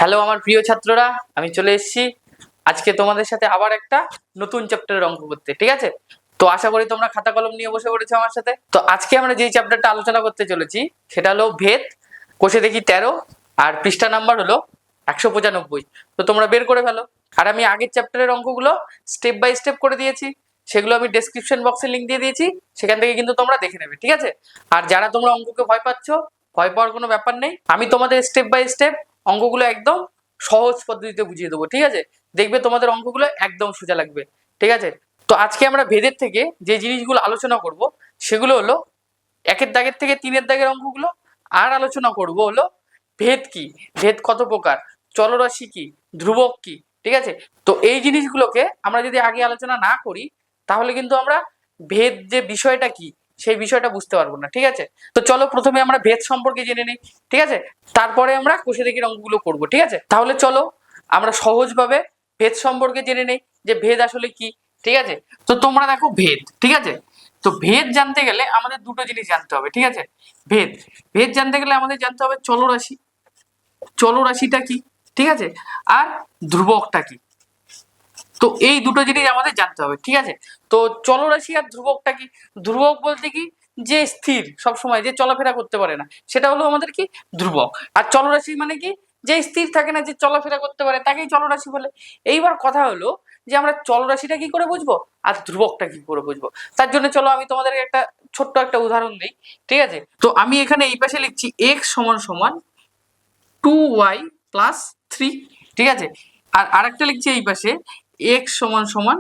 Hello আমার প্রিয় ছাত্ররা, আমি চলে এসেছি আজকে তোমাদের সাথে আবার একটা নতুন চ্যাপ্টারের অঙ্ক করতে। ঠিক আছে, তো আশা করি তোমরা খাতা কলম নিয়ে বসে পড়েছো আমার সাথে। তো আজকে আমরা যে চ্যাপ্টারটা আলোচনা করতে চলেছি সেটা হলো ভেদ। কোষে দেখি 13 আর পৃষ্ঠা নাম্বার হলো 195। তো তোমরা বের করে ফেলো। আর আমি আগের চ্যাপ্টারের অঙ্কগুলো স্টেপ বাই স্টেপ করে দিয়েছি, সেগুলো আমি ডেসক্রিপশন বক্সে লিঙ্ক দিয়ে দিয়েছি, সেখান থেকে কিন্তু তোমরা দেখে নেবে। ঠিক আছে, আর যারা তোমরা অঙ্ককে ভয় পাচ্ছ, ভয় পাওয়ার কোনো ব্যাপার নেই। আমি তোমাদের স্টেপ বাই স্টেপ অঙ্কগুলো একদম সহজ পদ্ধতিতে বুঝিয়ে দেবো। ঠিক আছে, দেখবে তোমাদের অঙ্কগুলো একদম সোজা লাগবে। ঠিক আছে, তো আজকে আমরা ভেদের থেকে যে জিনিসগুলো আলোচনা করব সেগুলো হলো 1-এর দাগের থেকে 3-এর দাগের অঙ্কগুলো। আর আলোচনা করব হলো ভেদ কি, ভেদ কত প্রকার, চলরাশি কি, ধ্রুবক কি। ঠিক আছে, তো এই জিনিসগুলোকে আমরা যদি আগে আলোচনা না করি তাহলে কিন্তু আমরা ভেদ যে বিষয়টা কি সেই বিষয়টা বুঝতে পারবো না। ঠিক আছে, তো চলো প্রথমে আমরা ভেদ সম্পর্কে জেনে নিই। ঠিক আছে, তারপরে আমরা কোষে দেখি অঙ্কগুলো করবো। ঠিক আছে, তাহলে চলো আমরা সহজভাবে ভেদ সম্পর্কে জেনে নেই যে ভেদ আসলে কি। ঠিক আছে, তো তোমরা দেখো ভেদ। ঠিক আছে, তো ভেদ জানতে গেলে আমাদের দুটো জিনিস জানতে হবে। ঠিক আছে, ভেদ ভেদ জানতে গেলে আমাদের জানতে হবে চলরাশি, চলরাশিটা কি। ঠিক আছে, আর ধ্রুবকটা কি। তো এই দুটো জিনিস আমাদের জানতে হবে। ঠিক আছে, তো চলরাশি আর ধ্রুবকটা কি। ধ্রুবক বলতে কি, যে স্থির সব সময়, যে চলাফেরা করতে পারে না, সেটা হলো আমাদের কি ধ্রুবক। আর চলরাশি মানে কি, যে স্থির থাকে না, যে চলাফেরা করতে পারে তাকেই চলরাশি বলে। এইবার কথা হলো যে আমরা চলরাশিটা কি করে বুঝবো আর ধ্রুবকটা কি করে বুঝবো। তার জন্য চলো আমি তোমাদেরকে একটা ছোট্ট একটা উদাহরণ দিই। ঠিক আছে, তো আমি এখানে এই পাশে লিখছি x সমান সমান 2y প্লাস 3। ঠিক আছে, আর আরেকটা লিখছি এই পাশে x সমান সমান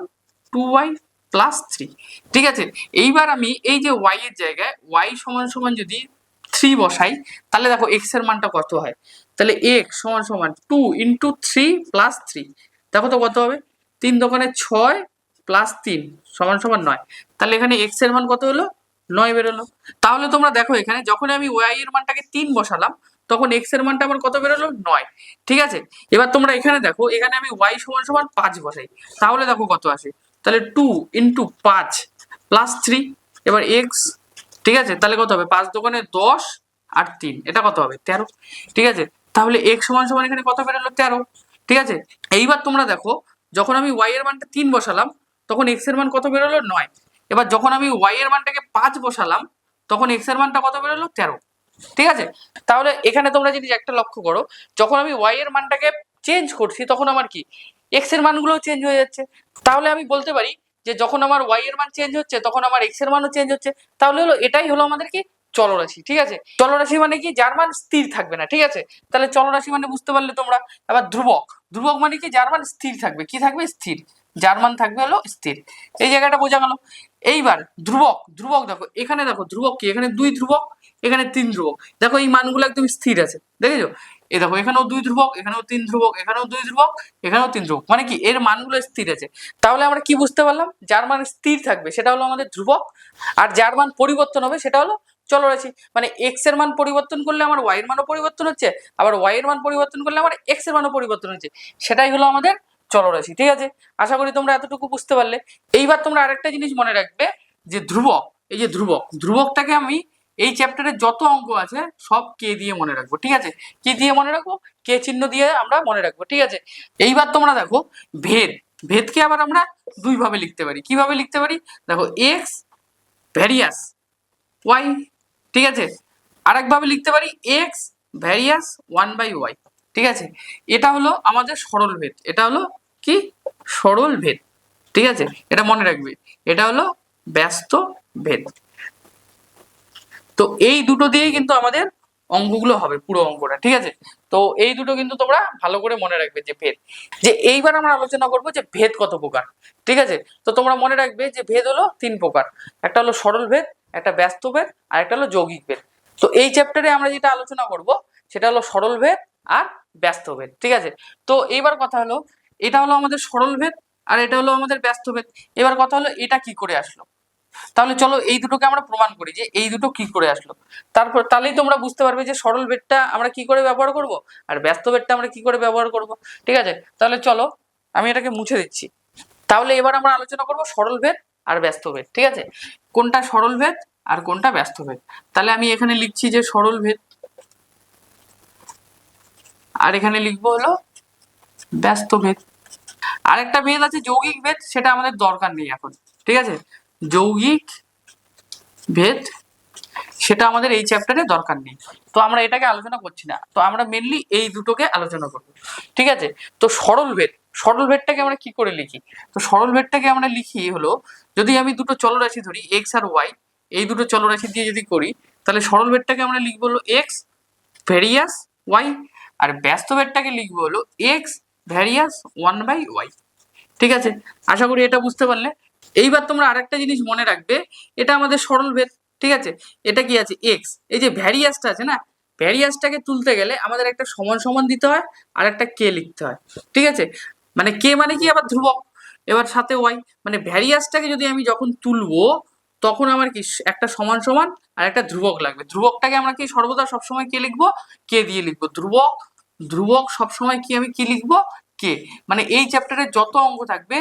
2y প্লাস 3। ঠিক আছে, এইবার আমি এই যে y এর জায়গায় y সমান সমান যদি 3 বসাই তাহলে দেখো x এর মানটা কত হয়। তাহলে x সমান সমান 2 ইন্টু 3 প্লাস 3, দেখো তো কত হবে। 3 দোকানে 6 প্লাস 3 সমান সমান 9। তাহলে এখানে x এর মান কত হলো, 9 বেরোলো। তাহলে তোমরা দেখো এখানে যখন আমি y এর মানটাকে 3 বসালাম তখন x এর মানটা আমার কত বেরোলো, 9। ঠিক আছে, এবার তোমরা এখানে দেখো, এখানে আমি y সমান সমান 5 বসাই, তাহলে দেখো কত আসে। তাহলে 2 ইন্টু 5 প্লাস 3, এবার x। ঠিক আছে, তাহলে কত হবে, 5 দোকানে 10 আর 3, এটা কত হবে, 13। ঠিক আছে, তাহলে x সমান সমান এখানে কত বেরোলো, 13। ঠিক আছে, এইবার তোমরা দেখো যখন আমি y এর মানটা 3 বসালাম তখন x এর মান কত বেরোলো, 9। এবার যখন আমি y এর মানটাকে 5 বসালাম তখন x এর মানটা কত বেরোলো, 13। ঠিক আছে, তাহলে এখানে তোমরা যদি একটা লক্ষ্য করো, যখন আমি y এর মানটাকে চেঞ্জ করছি তখন আমার কি x এর মানগুলো চেঞ্জ হয়ে যাচ্ছে। তাহলে আমি বলতে পারি যে যখন আমার y এর মান চেঞ্জ হচ্ছে তখন আমার x এর মানও চেঞ্জ হচ্ছে। তাহলে হলো এটাই হলো আমাদের কি চলরাশি। ঠিক আছে, চলরাশি মানে কি, যার মান স্থির থাকবে না। ঠিক আছে, তাহলে চলরাশি মানে বুঝতে পারলে তোমরা। এবার ধ্রুবক, ধ্রুবক মানে কি, যার মান স্থির থাকবে। কি থাকবে, স্থির, যার মান থাকবে হলো স্থির। এই জায়গাটা বোঝা গেল। এইবার ধ্রুবক, ধ্রুবক দেখো এখানে, দেখো ধ্রুবক কি, এখানে 2 ধ্রুবক, এখানে 3 ধ্রুবক। দেখো এই মানগুলো একদম স্থির আছে, দেখেছো। এই দেখো এখানেও 2 ধ্রুবক, এখানেও 3 ধ্রুবক, এখানেও 2 ধ্রুবক, এখানেও 3 ধ্রুবক, মানে কি এর মানগুলো স্থির আছে। তাহলে আমরা কি বুঝতে পারলাম, যার মান স্থির থাকবে সেটা হলো আমাদের ধ্রুবক, আর যার মান পরিবর্তন হবে সেটা হলো চলরাশি। মানে x এর মান পরিবর্তন করলে আমার y এর মানও পরিবর্তন হচ্ছে, আবার y এর মান পরিবর্তন করলে আমার x এর মানও পরিবর্তন হচ্ছে, সেটাই হলো আমাদের চলরাশি। ঠিক আছে, আশা করি তোমরা এতটুকু বুঝতে পারলে। এইবার তোমরা আরেকটা জিনিস মনে রাখবে যে ধ্রুবক, এই যে ধ্রুবক, ধ্রুবকটাকে আমি এই চ্যাপ্টারে যত অঙ্ক আছে সব কে দিয়ে মনে রাখবো। ঠিক আছে, কি দিয়ে মনে রাখবো, কে চিহ্ন দিয়ে আমরা মনে রাখবো। ঠিক আছে, এইবার তোমরা দেখো ভেদ, ভেদকে আবার আমরা দুই ভাবে লিখতে পারি। কিভাবে লিখতে পারি, দেখো এক্স ভ্যারিয়াস ওয়াই। ঠিক আছে, আরেকভাবে লিখতে পারি এক্স ভ্যারিয়াস 1/y। ঠিক আছে, এটা হলো আমাদের সরল ভেদ, এটা হলো কি সরল ভেদ। ঠিক আছে, এটা মনে রাখবে, এটা হলো ব্যস্ত ভেদ। তো এই দুটো দিয়েই কিন্তু আমাদের অঙ্কগুলো হবে, পুরো অঙ্কটা। ঠিক আছে, তো এই দুটো কিন্তু তোমরা ভালো করে মনে রাখবে যে ভেদ। যে এইবার আমরা আলোচনা করবো যে ভেদ কত প্রকার। ঠিক আছে, তো তোমরা মনে রাখবে যে ভেদ হলো 3 প্রকার, একটা হলো সরল ভেদ, একটা ব্যস্ত ভেদ, আর একটা হলো যৌগিক ভেদ। তো এই চ্যাপ্টারে আমরা যেটা আলোচনা করব সেটা হলো সরল ভেদ আর ব্যস্ত ভেদ। ঠিক আছে, তো এইবার কথা হলো, এটা হলো আমাদের সরল ভেদ আর এটা হলো আমাদের ব্যস্ত ভেদ। এবার কথা হলো এটা কি করে আসলো। তাহলে চলো এই দুটোকে আমরা প্রমাণ করি যে এই দুটো কি করে আসলো। তারপর তাহলেই তোমরা বুঝতে পারবে যে সরল ভেদটা আমরা কি করে ব্যবহার করব আর ব্যস্ত ভেদটা আমরা কি করে ব্যবহার করব। ঠিক আছে, তাহলে চলো আমি এটাকে মুছে দিচ্ছি। তাহলে এবার আমরা আলোচনা করব সরল ভেদ আর ব্যস্ত ভেদ। ঠিক আছে, কোনটা সরল ভেদ আর কোনটা ব্যস্ত ভেদ। তাহলে আমি এখানে লিখছি যে সরল ভেদ আর এখানে লিখবো হলো ব্যস্ত ভেদ। আরেকটা ভেদ আছে যৌগিক ভেদ, সেটা আমাদের দরকার নেই এখন, ঠিক আছে। যৌগিক ভেদ সেটা আমাদের এই চ্যাপ্টারে দরকার নেই, তো আমরা এটাকে আলোচনা করছি না, তো আমরা মেনলি এই দুটোকে আলোচনা করব, ঠিক আছে। তো সরল ভেদ, সরল ভেদটাকে আমরা কি করে লিখি? তো সরল ভেদটাকে আমরা লিখি হলো, যদি আমি দুটো চলরাশি ধরি এক্স আর ওয়াই, এই দুটো চলরাশি দিয়ে যদি করি, তাহলে সরল ভেদটাকে আমরা লিখবো হলো এক্স ভ্যারিয়াস ওয়াই, আর ব্যস্ত ভেদটাকে লিখবো হলো এক্স ভ্যারিয়াস 1/y, ঠিক আছে। আশা করি এটা বুঝতে পারলে। এইবার তোমরা আরেকটা জিনিস মনে রাখবে, এটা আমাদের সরল ভেদ, ঠিক আছে। এটা কি আছে এক্স, এই যে ভ্যারিয়াসটা আছে না, ভ্যারিয়াসটাকে তুলতে গেলে আমাদের একটা সমান সমান দিতে হয় আর একটা কে লিখতে হয়, ঠিক আছে। মানে কে মানে কি আবার ধ্রুবক, এবার সাথে ওয়াই, মানে ভ্যারিয়াসটাকে যদি আমি যখন তুলবো তখন আমার কি একটা সমান সমান আর একটা ধ্রুবক লাগবে। ধ্রুবকটাকে আমরা কি সর্বদা সবসময় কে লিখবো? কে দিয়ে লিখবো। ধ্রুবক, ধ্রুবক সবসময় কি আমি কি লিখবো? কে। মানে এই চ্যাপ্টারে যত অঙ্ক থাকবে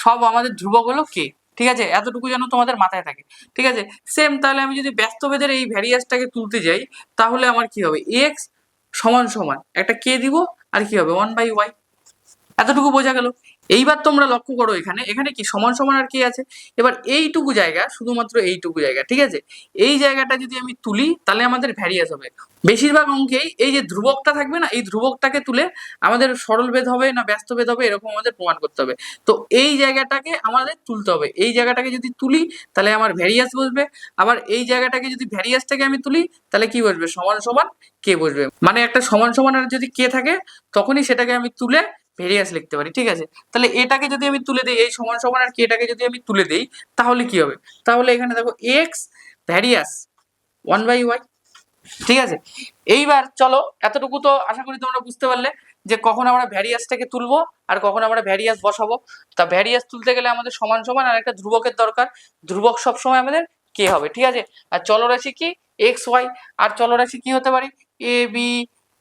সব আমাদের ধ্রুবক হলো কে, ঠিক আছে। এতটুকু যেন তোমাদের মাথায় থাকে, ঠিক আছে। সেম তাহলে আমি যদি ব্যস্তভেদের এই ভ্যারিয়াসটাকে তুলতে যাই, তাহলে আমার কি হবে? এক্স সমান সমান একটা কে দিব, আর কি হবে? 1/y। এতটুকু বোঝা গেল। এইবার তোমরা লক্ষ্য করো, এখানে এখানে কি সমান সমান আর কি আছে? এবার এইটুকু জায়গা, শুধুমাত্র এইটুকু জায়গা, ঠিক আছে, এই জায়গাটা যদি আমি তুলি তাহলে আমাদের ভ্যারিয়াস হবে। বেশিরভাগ অঙ্কেই এই যে ধ্রুবকটা থাকবে না, এই ধ্রুবকটাকে তুলে আমাদের সরল ভেদ হবে না ব্যস্ত ভেদ হবে এরকম আমাদের প্রমাণ করতে হবে। তো এই জায়গাটাকে আমাদের তুলতে হবে, এই জায়গাটাকে যদি তুলি তাহলে আমার ভ্যারিয়াস বসবে, আবার এই জায়গাটাকে যদি ভ্যারিয়াসটাকে আমি তুলি তাহলে কি বসবে? সমান সমান কে বসবে। মানে একটা সমান সমান আর যদি কে থাকে তখনই সেটাকে আমি তুলে ভেরিয়াস লিখতে পারি, ঠিক আছে। তাহলে এটাকে যদি আমি তুলে দিই, এই সমান সমান আর কেটাকে যদি আমি তুলে দিই তাহলে কি হবে? তাহলে এখানে দেখো এক্স ভ্যারিয়াস 1/y, ঠিক আছে। এইবার চলো, এতটুকু তো আশা করি তোমরা বুঝতে পারলে যে কখন আমরা ভ্যারিয়াসটাকে তুলবো আর কখন আমরা ভ্যারিয়াস বসাবো। তা ভ্যারিয়াস তুলতে গেলে আমাদের সমান সমান আর একটা ধ্রুবকের দরকার, ধ্রুবক সবসময় আমাদের কে হবে, ঠিক আছে। আর চলরাশি কি? X Y. আর চলরাশি কি হতে পারে? এ বি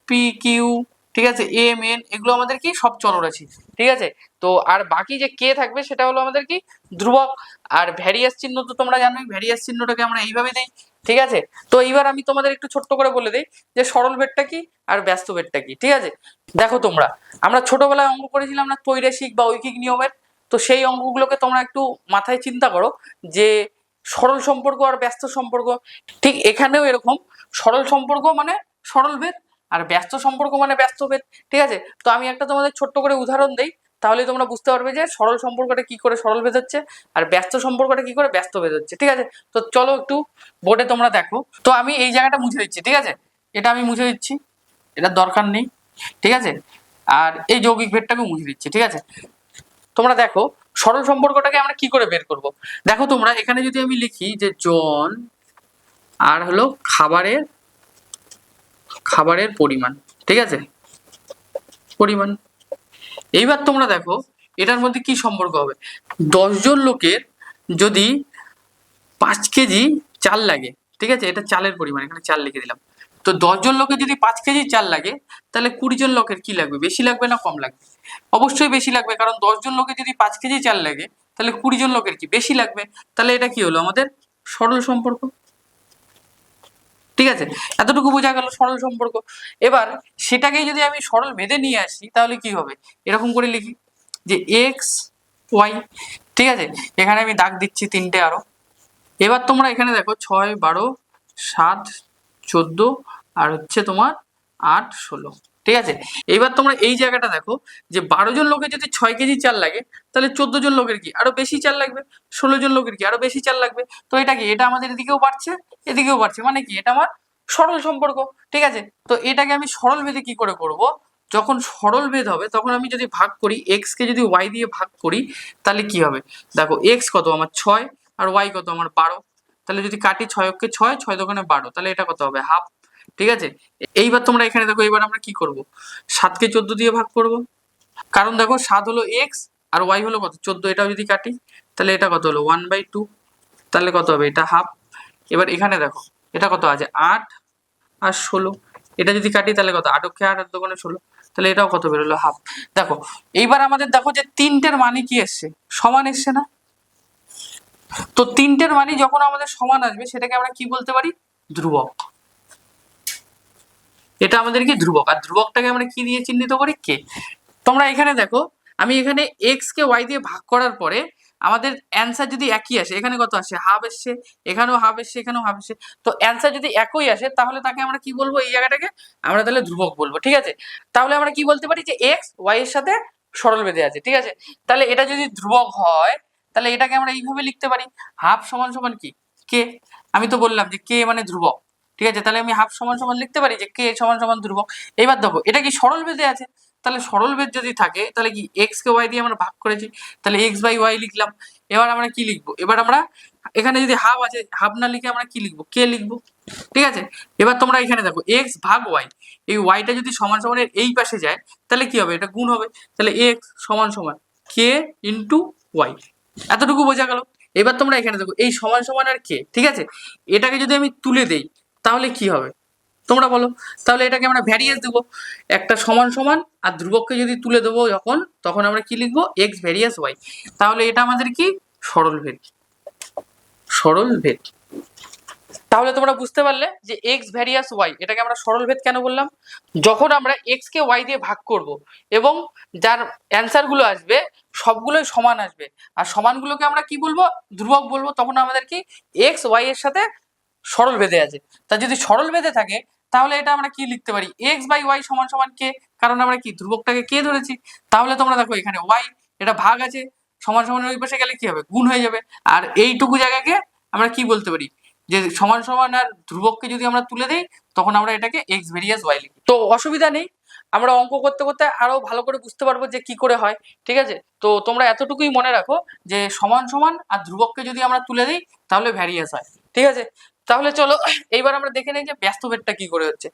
পি কিউ, ঠিক আছে, এম এন, এগুলো আমাদের কি সব চলরাশি, ঠিক আছে। তো আর বাকি যে কে থাকবে সেটা হলো আমাদের কি? ধ্রুবক। আর ভ্যারিয়াস চিহ্ন তো তোমরা জানোই, ভ্যারিয়াস চিহ্নটাকে আমরা এইভাবে দিই, ঠিক আছে। তো এইবার আমি তোমাদের একটু ছোট্ট করে বলে দিই যে সরল ভেদটা কি আর ব্যস্ত ভেদটা কি, ঠিক আছে। দেখো তোমরা, আমরা ছোটবেলায় অঙ্ক করেছিলাম না ত্রৈরাশিক বা ঐকিক নিয়মের, তো সেই অঙ্কগুলোকে তোমরা একটু মাথায় চিন্তা করো যে সরল সম্পর্ক আর ব্যস্ত সম্পর্ক, ঠিক এখানেও এরকম সরল সম্পর্ক মানে সরল ভেদ আর ব্যস্ত সম্পর্ক মানে ব্যস্ত ভেদ, ঠিক আছে। তো আমি একটা তোমাদের ছোট্ট করে উদাহরণ দেই, তাহলে তোমরা বুঝতে পারবে যে সরল সম্পর্কটা কি করে সরল ভেদ হচ্ছে আর ব্যস্ত সম্পর্কটা কি করে ব্যস্ত ভেদ হচ্ছে, ঠিক আছে। তো চলো একটু বোর্ডে তোমরা দেখো। তো আমি এই জায়গাটা মুছে দিচ্ছি, ঠিক আছে, এটা আমি মুছে দিচ্ছি, এটা দরকার নেই, ঠিক আছে। আর এই যৌগিক ভেদটাকে মুছে দিচ্ছি, ঠিক আছে। তোমরা দেখো সরল সম্পর্কটাকে আমরা কি করে বের করব। দেখো তোমরা এখানে যদি আমি লিখি যে জন আর হলো খাবারের খাবারের পরিমাণ, ঠিক আছে, পরিমাণ। এইবার তোমরা দেখো এটার মধ্যে কি সম্পর্ক হবে? 10 জন লোকের যদি 5 কেজি চাল লাগে, ঠিক আছে, এটা চালের পরিমাণ, এখানে চাল লিখে দিলাম। তো 10 জন লোকের যদি 5 কেজি চাল লাগে তাহলে 20 জন লোকের কি লাগবে? বেশি লাগবে না কম লাগবে? অবশ্যই বেশি লাগবে, কারণ 10 জন লোকের যদি 5 কেজি চাল লাগে তাহলে 20 জন লোকের কি বেশি লাগবে। তাহলে এটা কি হলো? আমাদের সরল সম্পর্ক, ঠিক আছে। এতটুকু বোঝা গেল সরল সম্পর্ক। এবার সেটাকে যদি আমি সরল ভেদে নিয়ে আসি তাহলে কি হবে? এরকম করে লিখি যে এক্স ওয়াই, ঠিক আছে, এখানে আমি দাগ দিচ্ছি 3টে আরো। এবার তোমরা এখানে দেখো 6, 12, 7, 14 আর হচ্ছে তোমার 8, 16, ঠিক আছে। এইবার তোমরা এই জায়গাটা দেখো যে 12 জন লোকের যদি 6 কেজি চাল লাগে তাহলে 14 জন লোকের কি আরো বেশি চাল লাগবে, 16 জন লোকের কি আরো বেশি চাল লাগবে। তো এটা কি? এটা আমাদের এদিকেও বাড়ছে এদিকেও বাড়ছে, মানে কি? এটা আমার সরল সম্পর্ক, ঠিক আছে। তো এটাকে আমি সরল ভেদে কি করে করব? যখন সরল ভেদ হবে তখন আমি যদি ভাগ করি, এক্স কে যদি ওয়াই দিয়ে ভাগ করি তাহলে কি হবে? দেখো এক্স কত আমার 6 আর ওয়াই কত আমার 12, তাহলে যদি কাটি 6 কে 6, 6 দোকানে 12, তাহলে এটা কত হবে? হাফ, ঠিক আছে। এইবার তোমরা এখানে দেখো, এবার আমরা কি করব? 7 কে 14 দিয়ে ভাগ করব, কারণ দেখো 7 হলো এক্স আর ওয়াই হলো কত? 14, এটাও যদি কাটি তাহলে এটা কত হলো? 1/2, তাহলে কত হবে? এটা হাফ। এবার এখানে দেখো এটা কত আছে? 8 আর 16, এটা যদি কাটি তাহলে কত? 8 কে 8 আর দোকানে 16, তাহলে এটাও কত বেরোলো? হাফ। দেখো এইবার আমাদের দেখো যে তিনটের মানে কি এসছে? সমান এসছে না? তো তিনটের মানে যখন আমাদের সমান আসবে সেটাকে আমরা কি বলতে পারি? ধ্রুবক। এটা আমাদের কি ধ্রুবক, আর ধ্রুবকটাকে আমরা কি দিয়ে চিহ্নিত করি? কে। তোমরা এখানে দেখো, আমি এখানে এক্স কে ওয়াই দিয়ে ভাগ করার পরে আমাদের অ্যান্সার যদি একই আসে, এখানে কত আসে? হাফ এসছে, এখানেও হাফ এসছে, এখানেও হাফ এসছে, তো অ্যান্সার যদি একই আসে তাহলে তাকে আমরা কি বলবো? এই জায়গাটাকে আমরা তাহলে ধ্রুবক বলবো, ঠিক আছে। তাহলে আমরা কি বলতে পারি? যে এক্স ওয়াই এর সাথে সরল বেঁধে আছে, ঠিক আছে। তাহলে এটা যদি ধ্রুবক হয় তাহলে এটাকে আমরা এইভাবে লিখতে পারি, হাফ সমান সমান কি? কে। আমি তো বললাম যে কে মানে ধ্রুবক, ঠিক আছে। তাহলে আমি হাফ সমান সমান লিখতে পারি যে কে সমান সমান ধ্রুবক। এবার দেখো এটা কি সরল বেঁধে আছে, তাহলে সরল বেদ যদি থাকে তাহলে কি এক্স কে ওয়াই দিয়ে আমরা ভাগ করেছি, তাহলে এক্স বাই ওয়াই লিখলাম। এবার আমরা কি লিখবো? এবার আমরা এখানে যদি হাফ আছে, হাফ না লিখে আমরা কি লিখবো? কে লিখবো, ঠিক আছে। এবার তোমরা এখানে দেখো এক্স ভাগ ওয়াই, এই ওয়াইটা যদি সমান সমানের এই পাশে যায় তাহলে কি হবে? এটা গুণ হবে, তাহলে এক্স সমান সমান কে ইন্টু ওয়াই। এতটুকু বোঝা গেল। এবার তোমরা এখানে দেখো এই সমান সমান আর কে, ঠিক আছে, এটাকে যদি আমি তুলে দেই তাহলে কি হবে তোমরা বলো? তাহলে এটাকে আমরা ভ্যারিয়েন্স দেবো, একটা সমান সমান আর ধ্রুবককে যদি তুলে দেবো যখন, তখন আমরা কি লিখবো? X varies y. তাহলে এটা আমাদের কি? সরল ভেদ, সরল ভেদ। তাহলে তোমরা বুঝতে পারলে যে এক্স ভ্যারিয়াস ওয়াই, এটাকে আমরা সরল ভেদ কেন বললাম? যখন আমরা এক্স কে ওয়াই দিয়ে ভাগ করব এবং যার অ্যান্সার গুলো আসবে সবগুলোই সমান আসবে, আর সমানগুলোকে আমরা কি বলবো? ধ্রুবক বলবো, তখন আমাদের কি? এক্স ওয়াই এর সাথে সরল বেঁধে আছে। তা যদি সরল বেঁধে থাকে তাহলে এটা আমরা কি লিখতে পারি? এক্স বাই ওয়াই সমান সমান কে, কারণ আমরা কি ধ্রুবকটাকে কে ধরেছি। তাহলে তোমরা দেখো এখানে ওয়াই, এটা ভাগ আছে, সমান সমানের ওই পাশে গেলে কি হবে? গুণ হয়ে যাবে। আর এইটুকু জায়গাকে আমরা কি বলতে পারি? যে সমান সমান আর ধ্রুবককে যদি আমরা তুলে দেই তখন আমরা এটাকে এক্স ভেরিয়াস ওয়াই লিখি। তো অসুবিধা নেই, আমরা অঙ্ক করতে করতে আরো ভালো করে বুঝতে পারবো যে কি করে হয়, ঠিক আছে। তো তোমরা এতটুকুই মনে রাখো যে সমান সমান আর ধ্রুবককে যদি আমরা তুলে দিই তাহলে ভ্যারিয়াস হয়, ঠিক আছে। তাহলে চলো এইবার আমরা দেখে নিই যে ব্যস্তভেদটা কি করে হচ্ছে।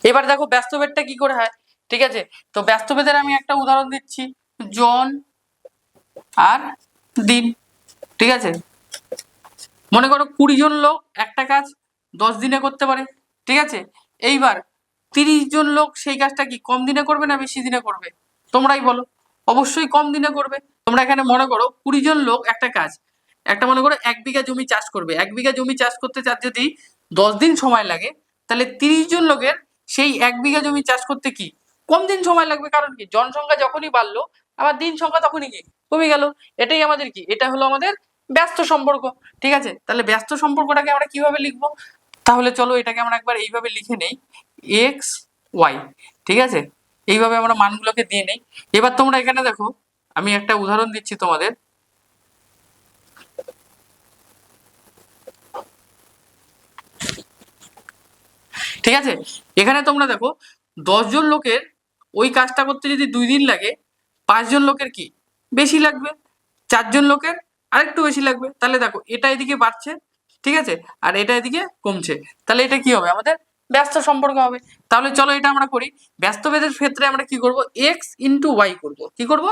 এবার দেখো ব্যস্তভেদটা কি করে হয়, ঠিক আছে। তো ব্যস্তভেদের আমি একটা উদাহরণ দিচ্ছি, জন আর দিন, ঠিক আছে। মনে করো 20 জন লোক একটা কাজ 10 দিনে করতে পারে, ঠিক আছে। এইবার 30 জন লোক সেই কাজটা কি কম দিনে করবে না বেশি দিনে করবে? তোমরাই বলো। অবশ্যই কম দিনে করবে। তোমরা এখানে মনে করো 20 জন লোক একটা কাজ, একটা মনে করো 1 বিঘা জমি চাষ করবে, 1 বিঘা জমি চাষ করতে চার যদি 10 দিন সময় লাগে, তাহলে 30 জন লোকের সেই 1 বিঘা জমি চাষ করতে কি কম দিন সময় লাগবে। কারণ কি জনসংখ্যা যখনই বাড়লো আমার দিন সংখ্যা তখনই কি কমে গেল। এটাই আমাদের কি? এটা হলো আমাদের ব্যস্ত সম্পর্ক, ঠিক আছে। তাহলে ব্যস্ত সম্পর্কটাকে আমরা কিভাবে লিখবো? তাহলে চলো এটাকে আমরা একবার এইভাবে লিখে নেই, এক্স ওয়াই, ঠিক আছে। এইভাবে আমরা মানগুলোকে দিয়ে নেই। এবার তোমরা এখানে দেখো আমি একটা উদাহরণ দিচ্ছি তোমাদের, ঠিক আছে। এখানে তোমরা দেখো 10 জন লোকের ওই কাজটা করতে যদি 2 দিন লাগে, 5 জন লোকের কি বেশি লাগবে, 4 জন লোকের আরেকটু বেশি লাগবে। তাহলে দেখো এটা এদিকে বাড়ছে, ঠিক আছে, আর এটা এদিকে কমছে, তাহলে এটা কি হবে? আমাদের ব্যস্ত সম্পর্ক হবে। তাহলে চলো এটা আমরা করি। ব্যস্তভেদের ক্ষেত্রে আমরা কি করব? এক্স ইন্টু ওয়াই করবো। কি করব?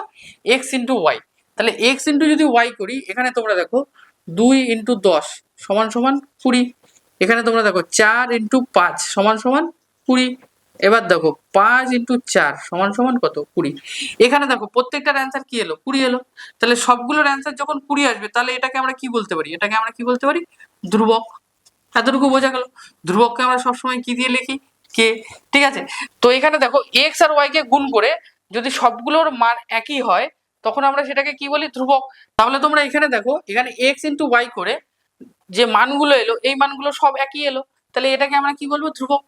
X into y. তাহলে এক্স ইন্টু যদি ওয়াই করি, এখানে তোমরা দেখো 2 ইন্টু 10 সমান সমান 20। এখানে তোমরা দেখো 4 ইন্টু 5 সমান সমান 20। এবার দেখো 5 ইন্টু 4 সমান সমান কত? 20। এখানে দেখো প্রত্যেকটার অ্যান্সার কি এলো? 20 এলো। তাহলে সবগুলোর অ্যান্সার যখন 20 আসবে তাহলে এটাকে আমরা কি বলতে পারি? এটাকে আমরা কি বলতে পারি? ধ্রুবক। এতটুকু বোঝা গেল। ধ্রুবককে আমরা সবসময় কি দিয়ে লিখি? কে, ঠিক আছে। তো এখানে দেখো এক্স আর ওয়াই কে গুণ করে যদি সবগুলোর মান একই হয় তখন আমরা সেটাকে কি বলি? ধ্রুবক। তাহলে তোমরা এখানে দেখো এখানে এক্স ইন্টু ওয়াই করে যে মানগুলো এলো এই মানগুলো সব একই এলো, তাহলে এটাকে আমরা কি বলবো? ধ্রুবক।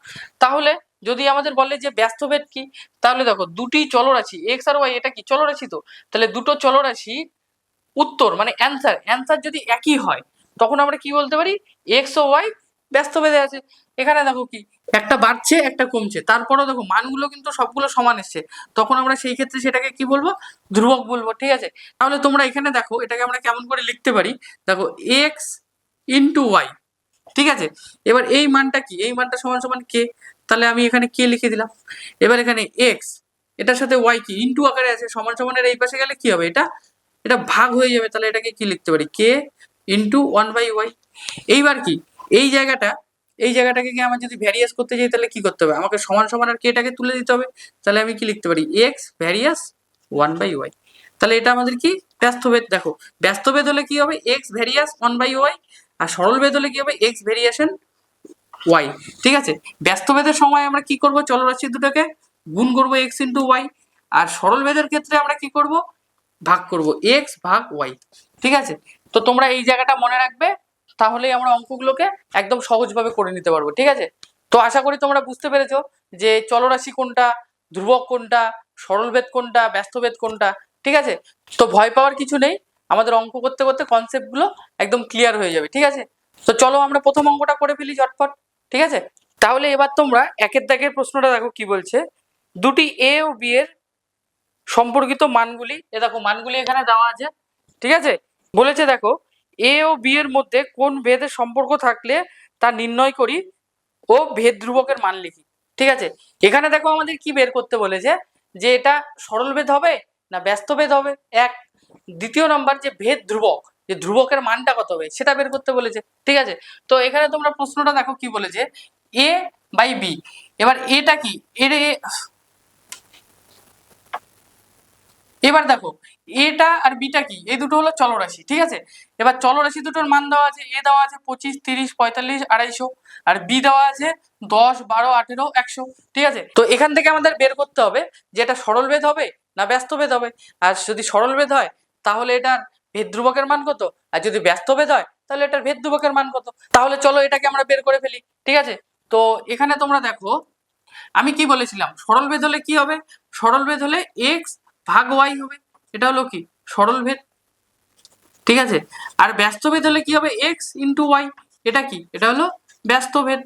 তাহলে যদি আমাদের বলে যে ব্যস্তভেদ কি, তাহলে দেখো দুটি চলরাশি এক্স আর ওয়াই, এটা কি চলরাশি? তো তাহলে দুটো চলরাশি উত্তর মানে অ্যান্সার, অ্যান্সার যদি একই হয় তখন আমরা কি বলতে পারি? এক্স ও ওয়াই ব্যস্তভেদে আছে। এখানে দেখো কি একটা বাড়ছে একটা কমছে, তারপরেও দেখো মানগুলো কিন্তু সবগুলো সমান এসছে, তখন আমরা সেই ক্ষেত্রে সেটাকে কি বলবো? ধ্রুবক বলবো, ঠিক আছে। তাহলে তোমরা এখানে দেখো এটাকে আমরা কেমন করে লিখতে পারি, দেখো এক্স ইন্টু ওয়াই, ঠিক আছে। এবার এই মানটা কি? এই মানটা সমান সমান কে, তাহলে আমি এখানে কে লিখে দিলাম। এবার এখানে এক্স, এটার সাথে ওয়াই কি ইন্টু আকারে আছে, সমান সমানের এই পাশে গেলে কি হবে? এটা এটা ভাগ হয়ে যাবে, তাহলে এটাকে কি লিখতে পারি? কে ইন্টু 1/y। এইবার কি এই জায়গাটা, এই জায়গাটাকে কি আমার যদি ভ্যারিয়াস করতে চাই তাহলে কি করতে হবে? আমাকে সমান সমান আর কেটাকে তুলে দিতে হবে। তাহলে আমি কি লিখতে পারি? X various 1/y। তাহলে এটা আমাদের কি? ব্যস্তভেদ। দেখো ব্যস্তভেদ হলে কি হবে? এক্স ভ্যারিয়াস 1/y, আর সরল ভেদ হলে কি হবে? X variation y. ঠিক আছে, ব্যস্তভেদের সময় আমরা কি করব, চলরাশি দুটোকে গুণ করব এক্স ইন্টু ওয়াই, আর সরল ভেদের ক্ষেত্রে আমরা কি করব, ভাগ করব এক্স ভাগ ওয়াই। ঠিক আছে, তো তোমরা এই জায়গাটা মনে রাখবে, তাহলেই আমরা অঙ্কগুলোকে একদম সহজভাবে করে নিতে পারবো। ঠিক আছে, তো আশা করি তোমরা বুঝতে পেরেছো যে চলরাশি কোনটা, ধ্রুবক কোনটা, সরলভেদ কোনটা, ব্যস্তভেদ কোনটা। ঠিক আছে, তো ভয় পাওয়ার কিছু নেই, আমাদের অঙ্ক করতে করতে কনসেপ্ট গুলো একদম ক্লিয়ার হয়ে যাবে। ঠিক আছে, তো চলো আমরা প্রথম অঙ্কটা করে ফেলি ঝটপট। ঠিক আছে, তাহলে এবার তোমরা একের দাগের প্রশ্নটা দেখো কি বলছে, দুটি এ ও বি এর সম্পর্কিত মানগুলি, এ দেখো মানগুলি এখানে দেওয়া আছে। ঠিক আছে, বলেছে দেখো এ ও বি এর মধ্যে কোন ভেদের সম্পর্ক থাকলে তা নির্ণয় করি ও ভেদ ধ্রুবকের মান লিখি। ঠিক আছে, এখানে দেখো আমাদের কি বের করতে বলেছে, যে এটা সরল ভেদ হবে না ব্যস্ত ভেদ হবে এক, দ্বিতীয় নাম্বার যে ভেদ ধ্রুবক, যে ধ্রুবকের মানটা কত হবে সেটা বের করতে বলেছে। ঠিক আছে, তো এখানে তোমরা প্রশ্নটা দেখো কি বলেছে, এ বাই বি। এবার এটা কি, এবার দেখো এটা আর বিটা কি, এই দুটো হলো চলরাশি। ঠিক আছে, এবার চলরাশি দুটোর মান দেওয়া আছে, এ দেওয়া আছে 25, 30, 45, 250, আর বি দেওয়া আছে 10, 12, 18, 100। ঠিক আছে, তো এখান থেকে আমাদের বের করতে হবে যে এটা সরল ভেদ হবে না ব্যস্ত ভেদ হবে। আর যদি সরল ভেদ হয় তাহলে এটার ভেদ ধ্রুবকের মান কত, আর যদি ব্যস্ত ভেদ হয় তাহলে এটার ভেদ ধ্রুবকের মান কত। তাহলে চলো এটাকে আমরা বের করে ফেলি। ঠিক আছে, তো এখানে তোমরা দেখো আমি কি বলেছিলাম, সরল ভেদ হলে কি হবে, সরল ভেদ হলে এক্স ভাগ ওয়াই হবে, এটা হলো কি সরল ভেদ। ঠিক আছে, আর ব্যস্ত ভেদ হলে কি হবে, এক্স ইন্টু ওয়াই, এটা কি, এটা হলো ব্যস্ত ভেদ।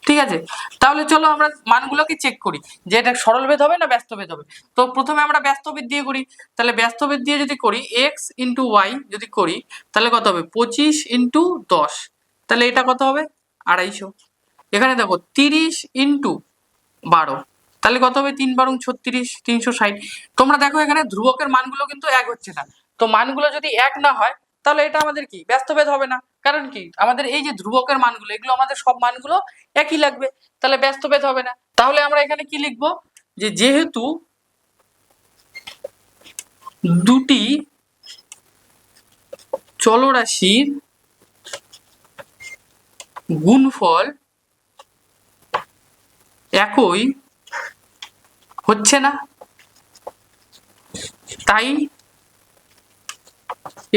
ঠিক আছে, তাহলে চলো আমরা মানগুলোকে চেক করি যে এটা সরল ভেদ হবে না ব্যস্ত ভেদ হবে। তো প্রথমে আমরা ব্যস্ত ভেদ দিয়ে করি, তাহলে ব্যস্ত ভেদ দিয়ে যদি করি এক্স ইন্টু ওয়াই যদি করি তাহলে কত হবে, 25 ইন্টু 10, তাহলে এটা কত হবে 250। এখানে দেখো 30 ইন্টু 12, তাহলে কত হবে 3 12 36, 360। তোমরা দেখো এখানে ধ্রুবকের মানগুলো কিন্তু এক হচ্ছে না, তো মানগুলো যদি এক না হয় তাহলে এটা আমাদের কি ব্যস্তভেদ হবে না, কারণ কি আমাদের এই যে ধ্রুবকের মানগুলো এগুলো আমাদের সব মানগুলো একই লাগবে, তাহলে ব্যস্তভেদ হবে না। তাহলে আমরা এখানে কি লিখবো, যে যেহেতু দুটি চলরাশির গুণফল একই হচ্ছে না, তাই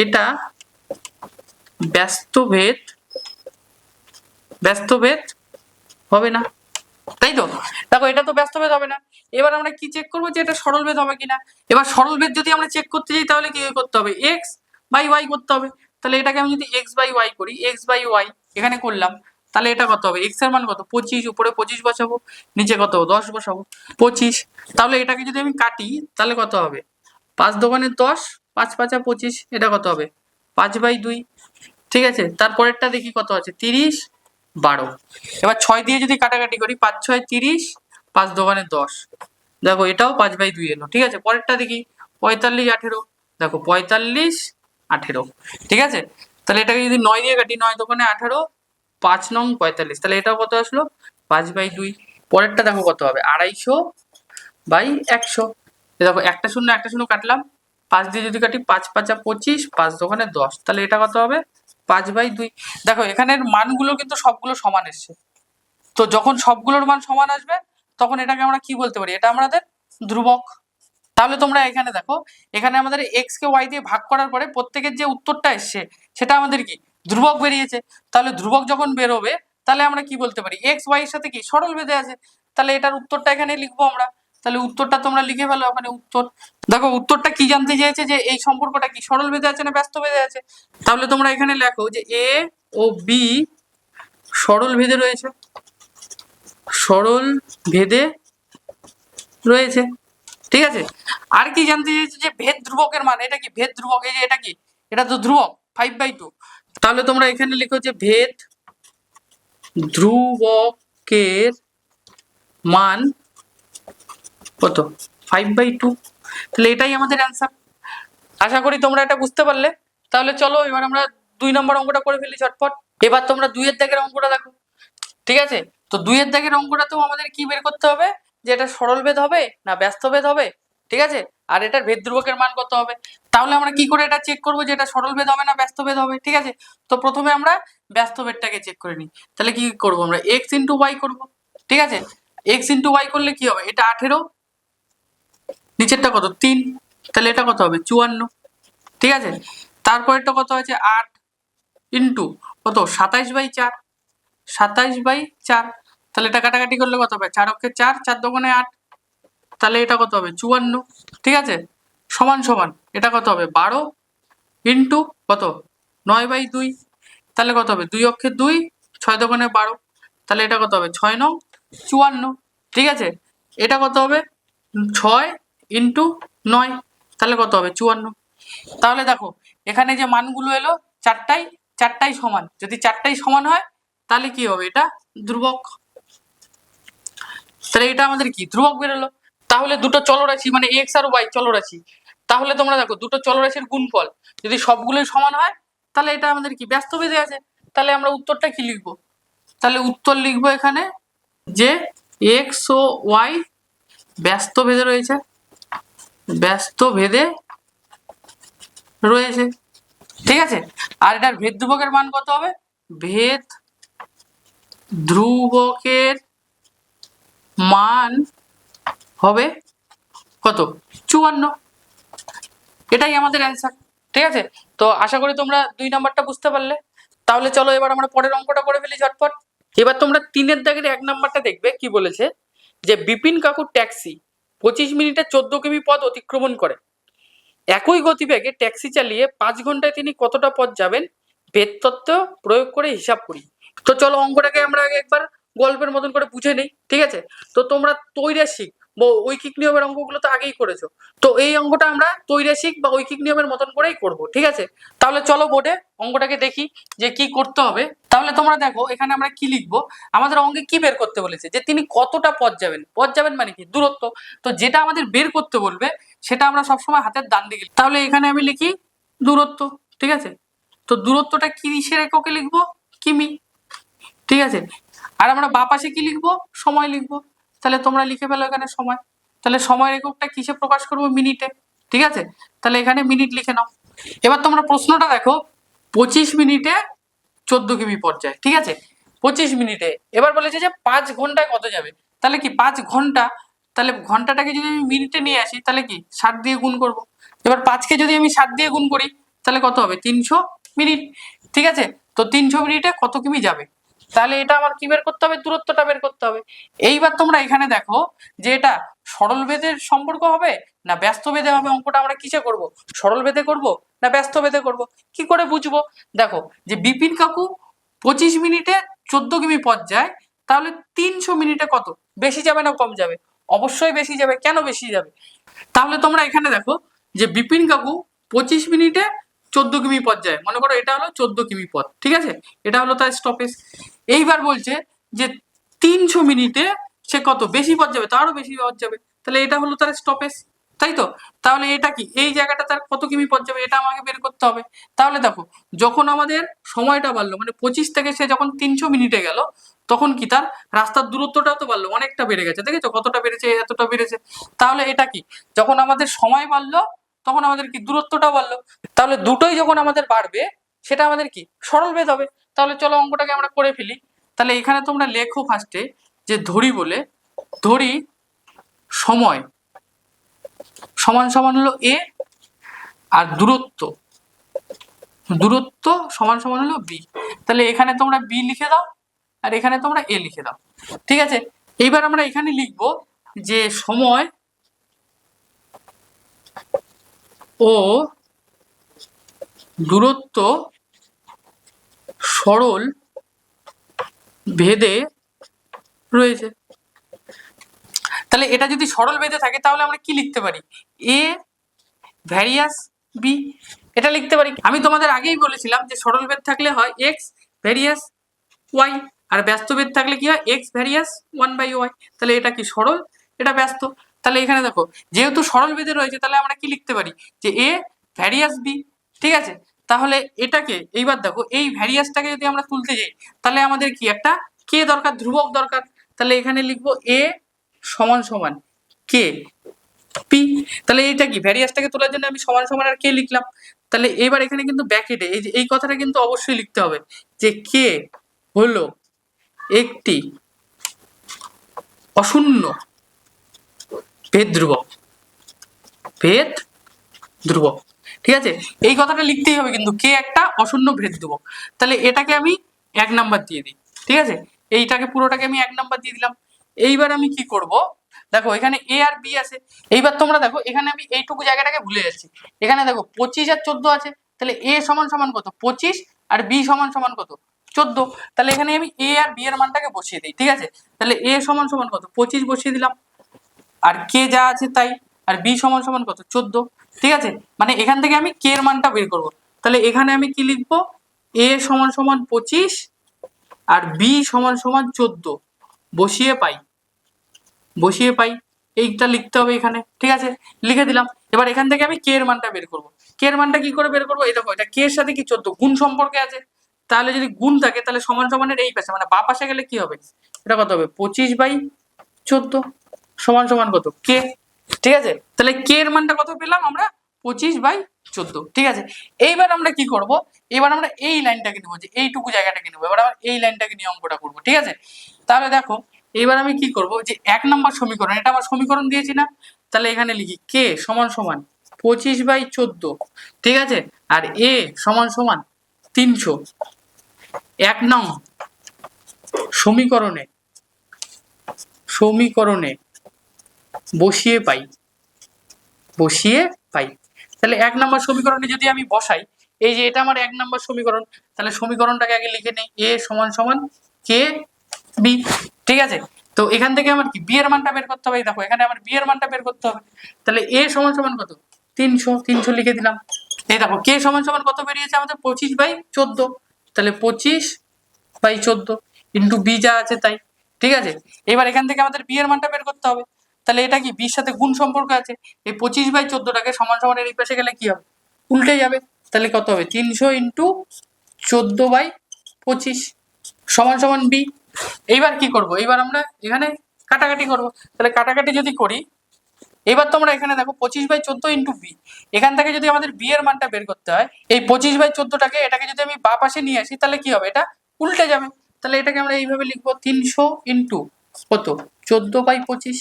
এটা ব্যস্তভেদ হবে না। তাই তো, দেখো এটা তো ব্যস্তভেদ হবে না। এবার আমরা কি চেক করবো যে এটা সরল ভেদ হবে কিনা। এবার সরল ভেদ যদি আমরা চেক করতে যাই তাহলে কি করতে হবে, এক্স বাই ওয়াই করতে হবে। তাহলে এটাকে আমি যদি এক্স বাই ওয়াই করি, এক্স বাই ওয়াই এখানে করলাম, তাহলে এটা কত হবে, এক্স এর মান কত 25, উপরে 25 বসাবো, নিচে কত 10 বসাবো 25। তাহলে এটাকে যদি আমি কাটি তাহলে কত হবে, 5 দোকানে 10, 5 5 25, এটা কত হবে 5/2। ঠিক আছে, তারপরেরটা দেখি কত আছে 30, 12। এবার 6 দিয়ে যদি কাটাকাটি করি 5 6 30, 5 দোকানে 10, দেখো এটাও 5/2 এলো। ঠিক আছে, পরেরটা দেখি 45 18, দেখো 45 18। ঠিক আছে, তাহলে এটাকে যদি 9 দিয়ে কাটি 9 দোকানে 18, 5 নং 45, তাহলে এটাও কত আসলো 5/2। পরেরটা দেখো কত হবে 250/100। দেখো একটা শূন্য কাটলাম, 5 দিয়ে যদি কাটি 5 5 25, 5 দোকানে 10, তাহলে এটা কত হবে 5/2। দেখো এখানের মানগুলো কিন্তু সবগুলো সমান এসছে, তো যখন সবগুলোর মান সমান আসবে তখন এটাকে আমরা কি বলতে পারি, এটা আমাদের ধ্রুবক। তাহলে তোমরা এখানে দেখো, এখানে আমাদের এক্স কে ওয়াই দিয়ে ভাগ করার পরে প্রত্যেকের যে উত্তরটা এসছে সেটা আমাদের কি ধ্রুবক বেরিয়েছে। তাহলে ধ্রুবক যখন বেরোবে তাহলে আমরা কি বলতে পারি, এক্স ওয়াই এর সাথে কি সরল বেঁধে আছে, তাহলে এটার উত্তরটা এখানে লিখবো আমরা। তাহলে উত্তরটা তোমরা লিখে ফেলো ওখানে উত্তর। দেখো উত্তরটা কি জানতে চেয়েছে, যে এই সম্পর্কটা কি সরল বেঁধে আছে না ব্যস্ত বেঁধে আছে। তাহলে তোমরা এখানে লেখো যে এ ও বি সরল ভেদে রয়েছে, সরল ভেদে রয়েছে। ঠিক আছে, আর কি জানতে চাইছে, যে ভেদ ধ্রুবকের মান, এটা কি ভেদ ধ্রুবক, এই যে এটা কি, এটা তো ধ্রুবক 5/2। তাহলে তোমরা এখানে লিখো যে ভেদ ধ্রুবকের মান কত 5/2। তাহলে এটাই আমাদের অ্যান্সার। আশা করি তোমরা এটা বুঝতে পারলে। তাহলে চলো এবার আমরা 2 নম্বর অঙ্কটা করে ফেলি ঝটপট। এবার তোমরা 2 এর দাগের অঙ্কটা দেখো। ঠিক আছে, তো 2 এর দাগের অঙ্কটাতেও আমাদের কি বের করতে হবে, যে এটা সরল ভেদ হবে না ব্যস্ত ভেদ হবে। ঠিক আছে, আর এটার ভেদ ধ্রুবকের মান কত হবে। তাহলে আমরা কি করে এটা চেক করবো যে এটা সরল ভেদ হবে না ব্যস্ত ভেদ হবে। ঠিক আছে, তো প্রথমে আমরা ব্যস্ত ভেদটাকে চেক করে নিই। তাহলে কি করবো আমরা এক্স ইন্টু ওয়াই করবো। ঠিক আছে, এক্স ইন্টু ওয়াই করলে কি হবে, এটা 18, নিচেরটা কত 3, তাহলে এটা কত হবে 54। ঠিক আছে, তারপরেরটা কত হয়েছে 8 ইন্টু কত 27/4, 27/4, তাহলে এটা কাটাকাটি করলে কত হবে 4 অক্ষে 4, 4 দোকানে 8, তাহলে এটা কত হবে 54। ঠিক আছে, সমান সমান এটা কত হবে 12 ইন্টু কত 9/2, তাহলে কত হবে 2 অক্ষে 2, 6 দোকানে 12, তাহলে এটা কত হবে 6 9 54। ঠিক আছে, এটা কত হবে 6 ইন্টু 9, তাহলে কত হবে 54। তাহলে দেখো এখানে যে মানগুলো এলো চারটাই সমান, যদি চারটাই সমান হয় তাহলে কি হবে এটা ধ্রুবক। তাহলে এটা আমাদের কি ধ্রুবক বেরোলো। তাহলে দুটো চলরাশি মানে এক্স আর ওয়াই চলরাশি, তাহলে তোমরা দেখো দুটো চলরাশির গুণফল যদি সবগুলোই সমান হয় তাহলে এটা আমাদের কি ব্যস্ত ভেদে আছে। তাহলে আমরা উত্তরটা কি লিখবো, তাহলে উত্তর লিখবো এখানে যে এক্স ও ওয়াই ব্যস্ত ভেদে রয়েছে, ব্যস্ত ভেদে রয়েছে। ঠিক আছে, আর এটার ভেদ ধ্রুবকের মান কত হবে, ভেদ ধ্রুবকের মান হবে কত 54, এটাই আমাদের অ্যান্সার। ঠিক আছে, তো আশা করি তোমরা 2 নাম্বারটা বুঝতে পারলে। তাহলে চলো এবার আমরা পরের অঙ্কটা করে ফেলি ঝটপট। এবার তোমরা 3-এর দাগের 1 নাম্বারটা দেখবে কি বলেছে, যে বিপিন কাকুর ট্যাক্সি 25 মিনিটে 14 কিমি পথ অতিক্রমণ করে, একই গতিবেগে ট্যাক্সি চালিয়ে 5 ঘন্টায় তিনি কতটা পথ যাবেন, ভেদ তত্ত্ব প্রয়োগ করে হিসাব করি। তো চলো অঙ্কটাকে আমরা আগে একবার গল্পের মতন করে বুঝে নেই। ঠিক আছে, তো তোমরা ত্রৈরাশিক বা ঐকিক নিয়মের অঙ্কগুলো তো আগেই করেছো, তো এই অঙ্কটা আমরা ত্রৈরাশিক বা ঐকিক নিয়মের মতন করেই করব। ঠিক আছে, তাহলে চলো বোর্ডে অঙ্কটাকে দেখি যে কি করতে হবে। তাহলে তোমরা দেখো এখানে আমরা কি লিখবো, আমাদের অঙ্কে কি বের করতে বলেছে, যে তিনি কতটা পথ যাবেন মানে কি দূরত্ব। তো যেটা আমাদের বের করতে বলবে সেটা আমরা সবসময় হাতের ডান দিকে, তাহলে এখানে আমি লিখি দূরত্ব। ঠিক আছে, তো দূরত্বটা কিসের এককে লিখবো, কিমি। ঠিক আছে, আর আমরা বাঁ পাশে কি লিখবো, সময় লিখবো। তাহলে তোমরা লিখে ফেলো এখানে সময়, তাহলে সময়ের এককটা কিসে প্রকাশ করবো, মিনিটে। ঠিক আছে, তাহলে এখানে মিনিট লিখে নাও। এবার তোমরা প্রশ্নটা দেখো 25 মিনিটে 14 কিমি পর্যায়ে। ঠিক আছে, 25 মিনিটে, এবার বলেছে যে 5 ঘন্টায় কত যাবে, তাহলে কি 5 ঘন্টা, তাহলে ঘন্টাটাকে যদি আমি মিনিটে নিয়ে আসি তাহলে কি 60 দিয়ে গুণ করব। এবার 5কে যদি আমি 60 দিয়ে গুণ করি তাহলে কত হবে 300 মিনিট। ঠিক আছে, তো 300 মিনিটে কত কিমি যাবে, তাহলে এটা আমার কি বের করতে হবে, দূরত্বটা বের করতে হবে। এইবার তোমরা এখানে দেখো যে এটা সরল ভেদের সম্পর্ক হবে না ব্যস্ত ভেদে হবে, অঙ্কটা আমরা কিসে করব, সরল ভেদে করব না ব্যস্ত ভেদে করব, কি করে বুঝবো। দেখো যে বিপিন কাকু 25 মিনিটে 14 কিমি পথ যায়, তাহলে 300 মিনিটে কত বেশি যাবে না কম যাবে, অবশ্যই বেশি যাবে। কেন বেশি যাবে, তাহলে তোমরা এখানে দেখো যে বিপিন কাকু 25 মিনিটে 14 কিমি পথ যায়, মনে করো এটা হলো 14 কিমি পথ। ঠিক আছে, এটা হলো তার স্টপেজ। এইবার বলছে যে 300 মিনিটে সে কত বেশি পথ যাবে, তারও বেশি পথ যাবে, তাহলে এটা হলো তার স্টপেজ। তাই তো, তাহলে এটা কি এই জায়গাটা তার কত কিমি পথ যাবে এটা আমাকে বের করতে হবে। তাহলে দেখো যখন আমাদের সময়টা বাড়লো মানে 25 থেকে সে যখন 300 মিনিটে গেল, তখন কি তার রাস্তার দূরত্বটাও তো বাড়লো, অনেকটা বেড়ে গেছে। দেখেছো কতটা বেড়েছে, এতটা বেড়েছে। তাহলে এটা কি যখন আমাদের সময় বাড়লো তখন আমাদের কি দূরত্বটাও বাড়লো, তাহলে দুটোই যখন আমাদের বাড়বে সেটা আমাদের কি সরল ভেদ হবে। তাহলে চলো অঙ্কটাকে আমরা করে ফেলি। তাহলে এখানে তোমরা লেখো ফার্স্টে যে ধরি বলে, ধরি সময় সমান সমান হলো এ, আর দূরত্ব সমান সমান হলো বি। তাহলে এখানে তোমরা বি লিখে দাও আর এখানে তোমরা এ লিখে দাও। ঠিক আছে, এইবার আমরা এখানে লিখবো যে সময় ও দূরত্ব সরল ভেদে রয়েছে। তাহলে এটা যদি সরল ভেদে থাকে তাহলে আমরা কি লিখতে পারি, এ ভ্যারিয়াস বি, এটা লিখতে পারি। আমি তোমাদের আগেই বলেছিলাম যে সরল ভেদ থাকলে হয় এক্স ভ্যারিয়াস ওয়াই, আর ব্যস্ত ভেদ থাকলে কি হয় এক্স ভ্যারিয়াস 1/y। তাহলে এটা কি সরল, এটা ব্যস্ত। তাহলে এখানে দেখো যেহেতু সরল ভেদে রয়েছে তাহলে আমরা কি লিখতে পারি যে এ ভ্যারিয়াস বি। ঠিক আছে, তাহলে এটাকে এইবার দেখো এই ভ্যারিয়াসটাকে যদি আমরা তুলতে যাই তাহলে আমাদের কি একটা কে দরকার, ধ্রুবক দরকার। তাহলে এখানে লিখবো এ সমান সমান কে, পি। তাহলে এইটা কি ভ্যারিয়াসটাকে তোলার জন্য আমি সমান সমান আর কে লিখলাম। তাহলে এবার এখানে কিন্তু ব্র্যাকেটে এই কথাটা কিন্তু অবশ্যই লিখতে হবে যে কে হলো একটি অশূন্য ভেদ ধ্রুবক। ভেদ ধ্রুবক, ঠিক আছে, এই কথাটা লিখতেই হবে কিন্তু কে একটা অশূন্য ভেদ ধ্রুবক। তাহলে এটাকে আমি 1 নাম্বার দিয়ে দিই, ঠিক আছে, এইটাকে পুরোটাকে আমি 1 নাম্বার দিয়ে দিলাম। এইবার আমি কি করব, দেখো এখানে এ আর বি আছে। এইবার তোমরা দেখো এখানে আমি এইটুকু জায়গাটাকে ভুলে যাচ্ছি। এখানে দেখো 25 আর 14 আছে, তাহলে এ সমান সমান কত 25 আর বি সমান সমান কত 14। তাহলে এখানে আমি এ আর বি এর মানটাকে বসিয়ে দিই, ঠিক আছে। তাহলে এ সমান সমান কত 25 বসিয়ে দিলাম, আর কে যা আছে তাই, আর বি সমান সমান কত 14, ঠিক আছে। মানে এখান থেকে আমি কে এর মানটা বের করব। তাহলে এখানে আমি কি লিখবো, এ সমান সমান 25 আর বি সমান সমান 14 বসিয়ে পাই এইটা লিখতে হবে এখানে, ঠিক আছে, লিখে দিলাম। এবার এখান থেকে আমি কে এর মানটা বের করব। কে এর মানটা কি করে বের করবো, এই দেখো এটা কে এর সাথে কি 14 গুণ সম্পর্কে আছে, তাহলে যদি গুণ থাকে তাহলে সমান সমানের এই পাশে মানে বাঁ পাশে গেলে কি হবে, এটা কত হবে 25/14 সমান সমান কত কে, ঠিক আছে। তাহলে কে এর মানটা কত পেলাম আমরা 25/14, ঠিক আছে। এইবার আমরা কি করব, এবার আমরা এই লাইনটাকে নেবো, যে এইটুকু জায়গাটাকে নেবো, এবার আমরা এই লাইনটাকে নিয়ে অঙ্কটা করবো, ঠিক আছে। তাহলে দেখো এবার আমি কি করব, যে 1 নম্বর সমীকরণ, এটা আমার সমীকরণ দিয়েছি না, তাহলে এখানে লিখি কে সমান সমান 25/14, ঠিক আছে, আর এ সমান সমান 300। 1 নং সমীকরণে বসিয়ে পাই। তাহলে 1 নম্বর সমীকরণে যদি আমি বসাই, এই যে এটা আমার 1 নম্বর সমীকরণ, তাহলে সমীকরণটাকে আগে লিখে নেই, এ সমান সমান কে বি, ঠিক আছে। তো এখান থেকে আমার কি বি এর মানটা বের করতে হবে, দেখো এখানে আমার বি এর মানটা বের করতে হবে। তাহলে এ সমান সমান কত 300 লিখে দিলাম। এই দেখো কে সমান সমান কত বেরিয়েছে আমাদের 25/14, তাহলে 25/14 ইন্টু বি যা আছে তাই, ঠিক আছে। এবার এখান থেকে আমাদের বি এর মানটা বের করতে হবে। তাহলে এটা কি বির সাথে গুণ সম্পর্ক আছে, এই 25/14টাকে সমান সমানের এই পাশে গেলে কি হবে উল্টে যাবে। তাহলে কত হবে 300 ইন্টু 14/25 সমান সমান বি। এইবার কি করব, এইবার আমরা এখানে কাটাকাটি করব। তাহলে কাটাকাটি যদি করি, এবার তোমরা এখানে দেখো 25/14 ইন্টু বি, এখান থেকে যদি আমাদের বি এর মানটা বের করতে হয়, এই 25/14টাকে এটাকে যদি আমি বাঁ পাশে নিয়ে আসি তাহলে কি হবে, এটা উল্টে যাবে। তাহলে এটাকে আমরা এইভাবে লিখবো 300 ইন্টু কত 14/25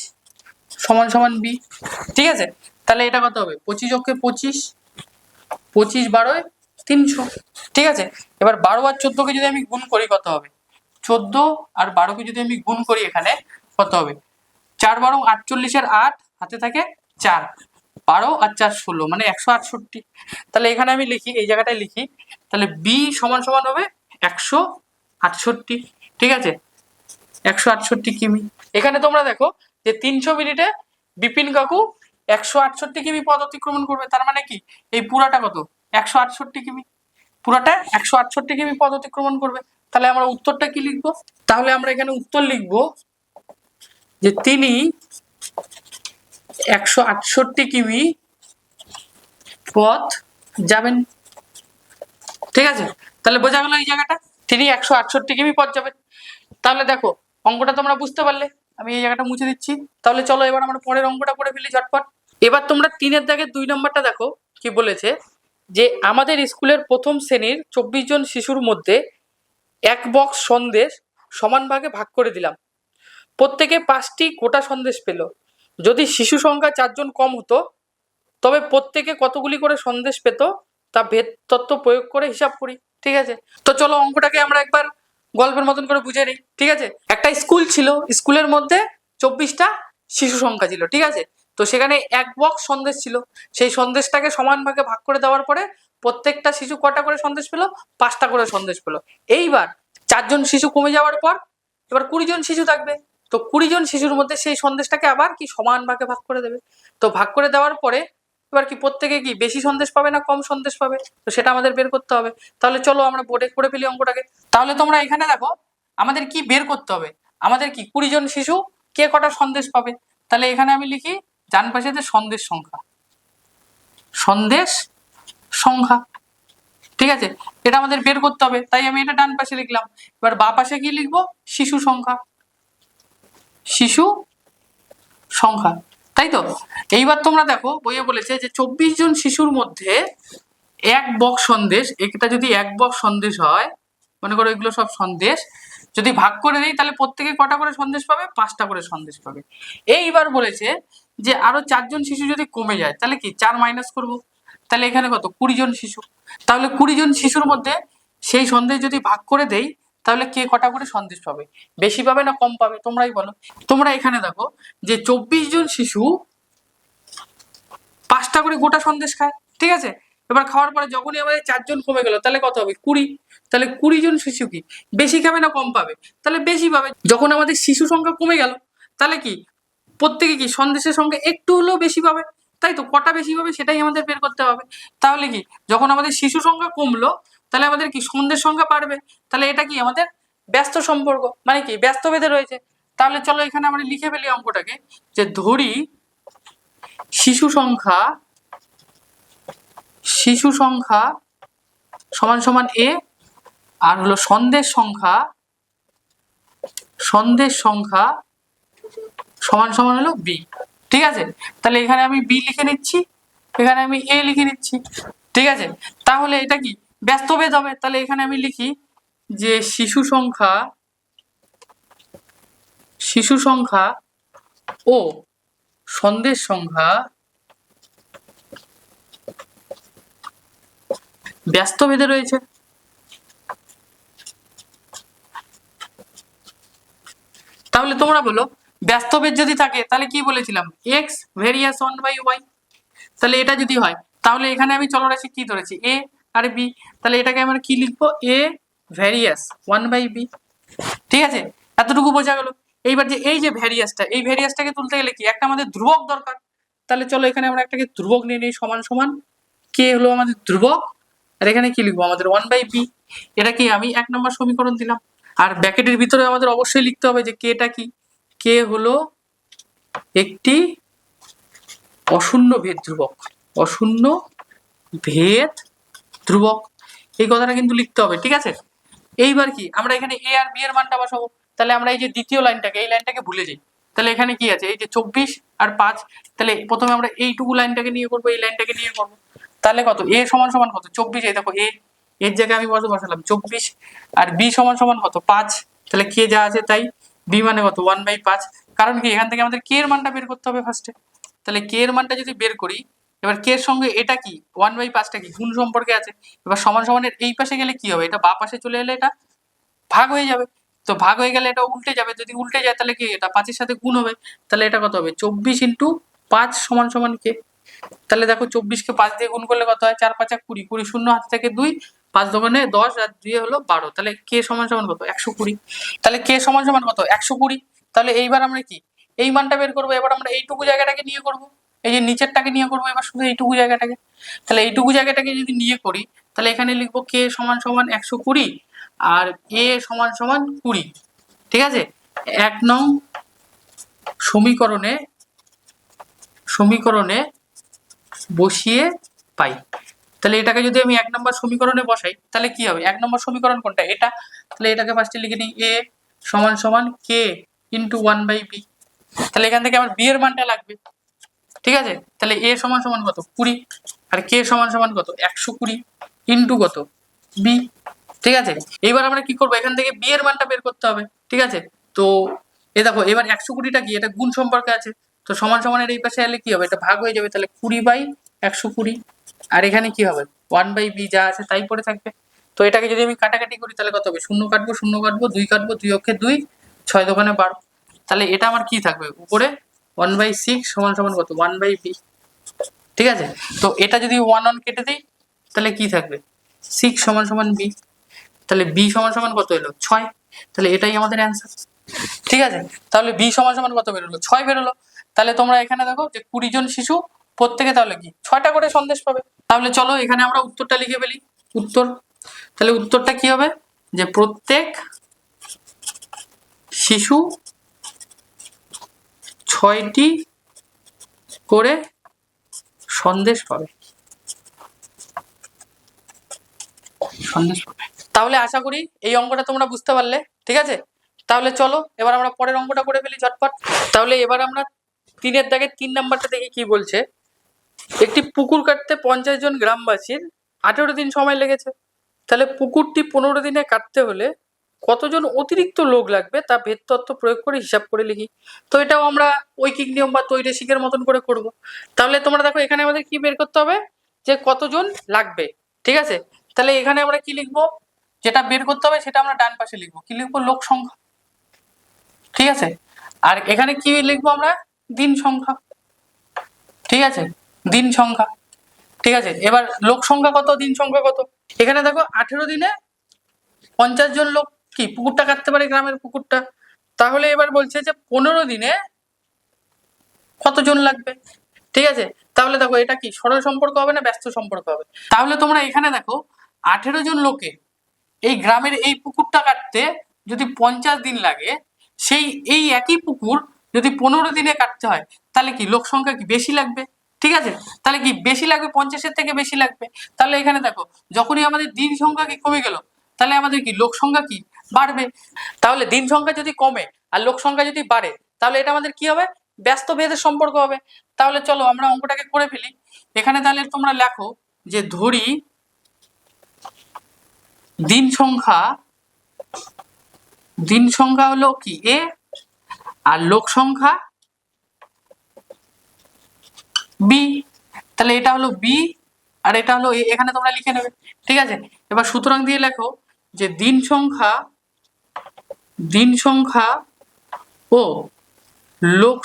সমান সমান বি, ঠিক আছে। তাহলে এটা কত হবে 25 অক্ষে 25, 25 12 300, ঠিক আছে। এবার 12 আর 14কে যদি আমি গুণ করি কত হবে 14 আর 12কে যদি আমি গুণ করি এখানে কত হবে 4 12 48 এর 8 হাতে থাকে 4, 12 আর 4 16 মানে 168। তাহলে এখানে আমি লিখি এই জায়গাটায় লিখি, তাহলে বি সমান সমান হবে 168, ঠিক আছে, 168 কিমি। এখানে তোমরা দেখো যে 300 মিনিটে বিপিন কাকু 168 কিমি পথ অতিক্রমণ করবে, তার মানে কি এই পুরাটা কত 168 কিমি, পুরাটা 168 কিমি পথ অতিক্রমণ করবে। তাহলে আমরা উত্তরটা কি লিখবো, তাহলে আমরা এখানে উত্তর লিখবো যে তিনি 168 কিমি পথ যাবেন, ঠিক আছে। তাহলে বোঝা গেল এই জায়গাটা তিনি 168 কিমি পথ যাবেন। তাহলে দেখো অঙ্কটা তোমরা বুঝতে পারলে, আমি এই জায়গাটা মুছে দিচ্ছি। তাহলে চলো এবার আমরা পরের অঙ্কটা করে ফেলি ঝটপট। এবার তোমরা 3-এর দাগের 2 নম্বরটা দেখো কি বলেছে, যে আমাদের স্কুলের প্রথম শ্রেণীর 24 জন শিশুর মধ্যে এক বক্স সন্দেশ সমান ভাগে ভাগ করে দিলাম, প্রত্যেকে 5টি গোটা সন্দেশ পেল। যদি শিশু সংখ্যা 4 জন কম হতো তবে প্রত্যেকে কতগুলি করে সন্দেশ পেত তা ভেদ তত্ত্ব প্রয়োগ করে হিসাব করি, ঠিক আছে। তো চলো অঙ্কটাকে আমরা একবার গল্পের মতন করে বুঝে নিই, ঠিক আছে। একটা স্কুল ছিল, স্কুলের মধ্যে 24টা শিশু সংখ্যা ছিল, ঠিক আছে। তো সেখানে এক বক্স সন্দেশ ছিল, সেই সন্দেশটাকে সমান ভাগে ভাগ করে দেওয়ার পরে প্রত্যেকটা শিশু কটা করে সন্দেশ পেলো 5টা করে সন্দেশ পেলো। এইবার 4 জন শিশু কমে যাওয়ার পর এবার 20 জন শিশু থাকবে, তো 20 জন শিশুর মধ্যে সেই সন্দেশটাকে আবার কি সমান ভাগে ভাগ করে দেবে। তো ভাগ করে দেওয়ার পরে এবার কি প্রত্যেকে কি বেশি সন্দেশ পাবে না কম সন্দেশ পাবে, তো সেটা আমাদের বের করতে হবে। তাহলে চলো আমরা বোর্ডে করে ফেলি অঙ্কটাকে। তাহলে তোমরা এখানে দেখো আমাদের কি বের করতে হবে, আমাদের কি 20 জন শিশু কে কটা সন্দেশ পাবে। তাহলে এখানে আমি লিখি ডান পাশে সন্দেশ সংখ্যা, ঠিক আছে, এটা আমাদের বের করতে হবে, তাই আমি এটা ডান পাশে লিখলাম। এবার বাঁ পাশে কি লিখবো শিশু সংখ্যা, তাই তো? এইবার তোমরা দেখো বইয়ে বলেছে যে 24 জন শিশুর মধ্যে এক বক্স সন্দেশ, এটা যদি এক বক্স সন্দেশ হয়, মনে করো এগুলো সব সন্দেশ, যদি ভাগ করে দিই তাহলে প্রত্যেকে কটা করে সন্দেশ পাবে? 5টা করে সন্দেশ পাবে। এইবার বলেছে যে আরো 4জন শিশু যদি কমে যায় তাহলে কি 4 মাইনাস করবো, তাহলে এখানে কত? 20 জন শিশু। তাহলে 20 জন শিশুর মধ্যে সেই সন্দেশ যদি ভাগ করে দেই তাহলে কে কটা করে সন্দেশ পাবে? বেশি পাবে না কম পাবে? তোমরাই বলো। তোমরা এখানে দেখো যে 24 জন শিশু 5টা করে গোটা সন্দেশ খায়, ঠিক আছে? এবার খাওয়ার পরে যখনই আমাদের 4জন কমে গেল তাহলে কত হবে? 20। তাহলে 20 জন শিশু কি বেশি খাবে না কম পাবে? তাহলে বেশি পাবে। যখন আমাদের শিশু সংখ্যা কমে গেল তাহলে কি প্রত্যেকে কি সন্দেশের সংখ্যা একটু হলেও বেশি পাবে, তাই তো? কটা বেশি পাবে সেটাই আমাদের বের করতে হবে। তাহলে কি যখন আমাদের শিশু সংখ্যা কমলো তাহলে আমাদের কি সন্দেশ সংখ্যা বাড়বে। তাহলে এটা কি আমাদের ব্যস্ত সম্পর্ক, মানে কি ব্যস্ত ভেদে রয়েছে। তাহলে চলো এখানে আমরা লিখে ফেলি অঙ্কটাকে, যে ধরি শিশু সংখ্যা সমান সমান এ, আর হলো সন্দেশ সংখ্যা সমান সমান হলো বি। ঠিক আছে? তাহলে এখানে আমি বি লিখে নিচ্ছি, এখানে আমি এ লিখে নিচ্ছি। ঠিক আছে? তাহলে এটা কি ব্যস্তভেদ হবে। তাহলে এখানে আমি লিখি যে শিশু সংখ্যা ও সন্দেশ সংখ্যা ব্যস্তভেদে রয়েছে। তাহলে তোমরা বলো ব্যস্তভেদ যদি থাকে তাহলে কি বলেছিলাম? X various 1/y। তাহলে এটা যদি হয় তাহলে এখানে আমি চলরাশি কি ধরেছি? এ আর বি। তাহলে এটাকে আমরা কি লিখবো? এ ভ্যারিয়াস 1/b। ঠিক আছে? এতটুকু বোঝা গেল। এইবার যে এই যে ভ্যারিয়াসটা, এই ভ্যারিয়াসটাকে তুলতে গেলে কি একটা আমাদের ধ্রুবক দরকার। তাহলে চলো এখানে আমরা একটাকে ধ্রুবক নিয়ে নিই, সমান সমান কে হলো আমাদের ধ্রুবক, আর এখানে কি লিখবো? আমাদের 1/b। এটা কি আমি 1 নম্বর সমীকরণ দিলাম। আর ব্র্যাকেটের ভিতরে আমাদের অবশ্যই লিখতে হবে যে কেটা কি? কে হলো একটি অশূন্য ভেদ ধ্রুবক, অশূন্য ভেদ ধ্রুবক। এই কথাটা কিন্তু লিখতে হবে, ঠিক আছে? এইবার কি আমরা এখানে এ আর বি এর মানটা বসাবো। তাহলে আমরা এই যে দ্বিতীয় লাইনটাকে, এই লাইনটাকে ভুলে যাই। তাহলে এখানে কি আছে? এই যে 24 আর 5। তাহলে প্রথমে আমরা এইটুকু লাইনটাকে নিয়ে করবো, এই লাইনটাকে নিয়ে করবো। তাহলে কত? এ সমান সমান কত? 24। এই দেখো এ এর জায়গায় আমি বসালাম 24, আর বি সমান সমান কত? 5। তাহলে কে যা আছে তাই। বি মানে কত? 1/5। কারণ কি এখান থেকে আমাদের কে এর মানটা বের করতে হবে ফার্স্টে। তাহলে কে এর মানটা যদি বের করি, এবার কে এর সঙ্গে এটা কি 1/5টা কি গুণ সম্পর্কে আছে। এবার সমান সমানের এই পাশে গেলে কি হবে? এটা বা পাশে চলে এলে এটা ভাগ হয়ে যাবে। তো ভাগ হয়ে গেলে এটা উল্টে যাবে। যদি উল্টে যায় তাহলে কি এটা 5 এর সাথে গুণ হবে। তাহলে এটা কত হবে? 24 × 5 সমান সমান কে। তাহলে দেখো 24 কে 5 দিয়ে গুণ করলে কত হয়? 4 5 20, 20 শূন্য হাত থেকে 2, 5 দোকানে 10 আর 2 হলো 12। তাহলে কে সমান সমান কত? 120। তাহলে কে সমান সমান কত? 120। তাহলে এইবার আমরা কি এই মানটা বের করবো। এবার আমরা এইটুকু জায়গাটাকে নিয়ে করব, এই যে নিচেরটাকে নিয়ে করবো এবার শুধু এইটুকু জায়গাটাকে। তাহলে এইটুকু জায়গাটাকে যদি নিয়ে করি তাহলে এখানে লিখবো কে সমান সমান 120 আর এ সমান সমান 20। ঠিক আছে? 1 নং সমীকরণে বসিয়ে পাই। তাহলে এটাকে যদি আমি 1 নম্বর সমীকরণে বসাই তাহলে কি হবে? 1 নম্বর সমীকরণ কোনটা? এটা। তাহলে এটাকে ফার্স্টে লিখে নিই এ সমান সমান কে ইন্টু 1/b। তাহলে এখান থেকে আমার বি এর মানটা লাগবে। ঠিক আছে? তাহলে এ সমান সমান কত? 20, আর কে সমান সমান কত? 120 ইন্টু কত? বি। ঠিক আছে? এবার আমরা কি করবো? এখান থেকে বি এর মানটা বের করতে হবে। ঠিক আছে? তো এ দেখো এবার 120টা কি? এটা গুণ সম্পর্কে আছে। তো সমান সমানের এই পাশে এলে কি হবে? এটা ভাগ হয়ে যাবে। তাহলে 20/120, আর এখানে কি হবে? 1/b যা আছে তাই পড়ে থাকবে। তো এটাকে যদি আমি কাটাকাটি করি তাহলে কত হবে? শূন্য কাটবো, 2 কাটবো, 2 অক্ষে 2, 6 দোকানে 12। তাহলে এটা আমার কি থাকবে? উপরে 1/6 সমান সমান কত? 1/b। ঠিক আছে? তো এটা যদি 1 কেটে দিই তাহলে কি থাকবে? 6 সমান সমান b। তাহলে b সমান সমান কত এলো? 6। তাহলে এটাই আমাদের অ্যান্সার। ঠিক আছে? তাহলে b সমান সমান কত বেরোলো? 6 বেরোলো। তাহলে তোমরা এখানে দেখো যে 20 জন শিশু প্রত্যেকে তাহলে কি 6টা করে সন্দেশ পাবে। তাহলে চলো এখানে আমরা উত্তরটা লিখে ফেলি। উত্তর, তাহলে উত্তরটা কি হবে? যে প্রত্যেক শিশু 6টি করে সন্দেশ পাবে। তাহলে আশা করি এই অঙ্কটা তোমরা বুঝতে পারলে। ঠিক আছে? তাহলে চলো এবার আমরা পরের অঙ্কটা করে ফেলি ঝটপট। তাহলে এবার আমরা 3-এর দাগের 3 নাম্বারটা দেখি কি বলছে। একটি পুকুর কাটতে 50 জন গ্রামবাসীর 18 দিন সময় লেগেছে। তাহলে পুকুরটি 15 দিনে কাটতে হলে কতজন অতিরিক্ত লোক লাগবে তা ভেদ তত্ত্ব প্রয়োগ করে হিসাব করে লিখি। তো এটাও আমরা ঐকিক নিয়ম বা ত্রৈরেসিকের মতন করে করব। তাহলে তোমরা দেখো এখানে আমাদের কি বের করতে হবে, যে কতজন লাগবে। ঠিক আছে, তাহলে এখানে আমরা কি লিখবো, যেটা বের করতে হবে সেটা আমরা ডান পাশে লিখবো। কি লিখবো, লোক সংখ্যা। ঠিক আছে, আর এখানে কি লিখবো আমরা, দিন সংখ্যা। ঠিক আছে, দিন সংখ্যা। ঠিক আছে, এবার লোক সংখ্যা কত, দিন সংখ্যা কত। এখানে দেখো 18 দিনে 50 জন লোক কি পুকুরটা কাটতে পারে, গ্রামের পুকুরটা। তাহলে এবার বলছে যে 15 দিনে কতজন লাগবে। ঠিক আছে, তাহলে দেখো এটা কি সরল সম্পর্ক হবে না ব্যস্ত সম্পর্ক হবে। তাহলে তোমরা এখানে দেখো 18 জন লোকে এই গ্রামের এই পুকুরটা কাটতে যদি 50 দিন লাগে, সেই এই একই পুকুর যদি 15 দিনে কাটতে হয়, তাহলে কি লোক সংখ্যা কি বেশি লাগবে। ঠিক আছে, তাহলে কি বেশি লাগবে, 50-এর থেকে বেশি লাগবে। তাহলে এখানে দেখো যখনই আমাদের দিন সংখ্যা কি কমে গেল, তাহলে আমাদের কি লোক সংখ্যা কি বাড়বে। তাহলে দিন সংখ্যা যদি কমে আর লোক সংখ্যা যদি বাড়ে, তাহলে এটা আমাদের কি হবে, ব্যস্ত ভেদের সম্পর্ক হবে। তাহলে চলো আমরা অঙ্কটাকে করে ফেলি। এখানে তাহলে তোমরা লেখো যে ধরি দিন সংখ্যা হলো কি এ, আর লোক সংখ্যা বি। তাহলে এটা হলো বি আর এটা হলো এ, এখানে তোমরা লিখে নেবে। ঠিক আছে, এবার সুতরাং দিয়ে লেখো যে দিন সংখ্যা ও লোক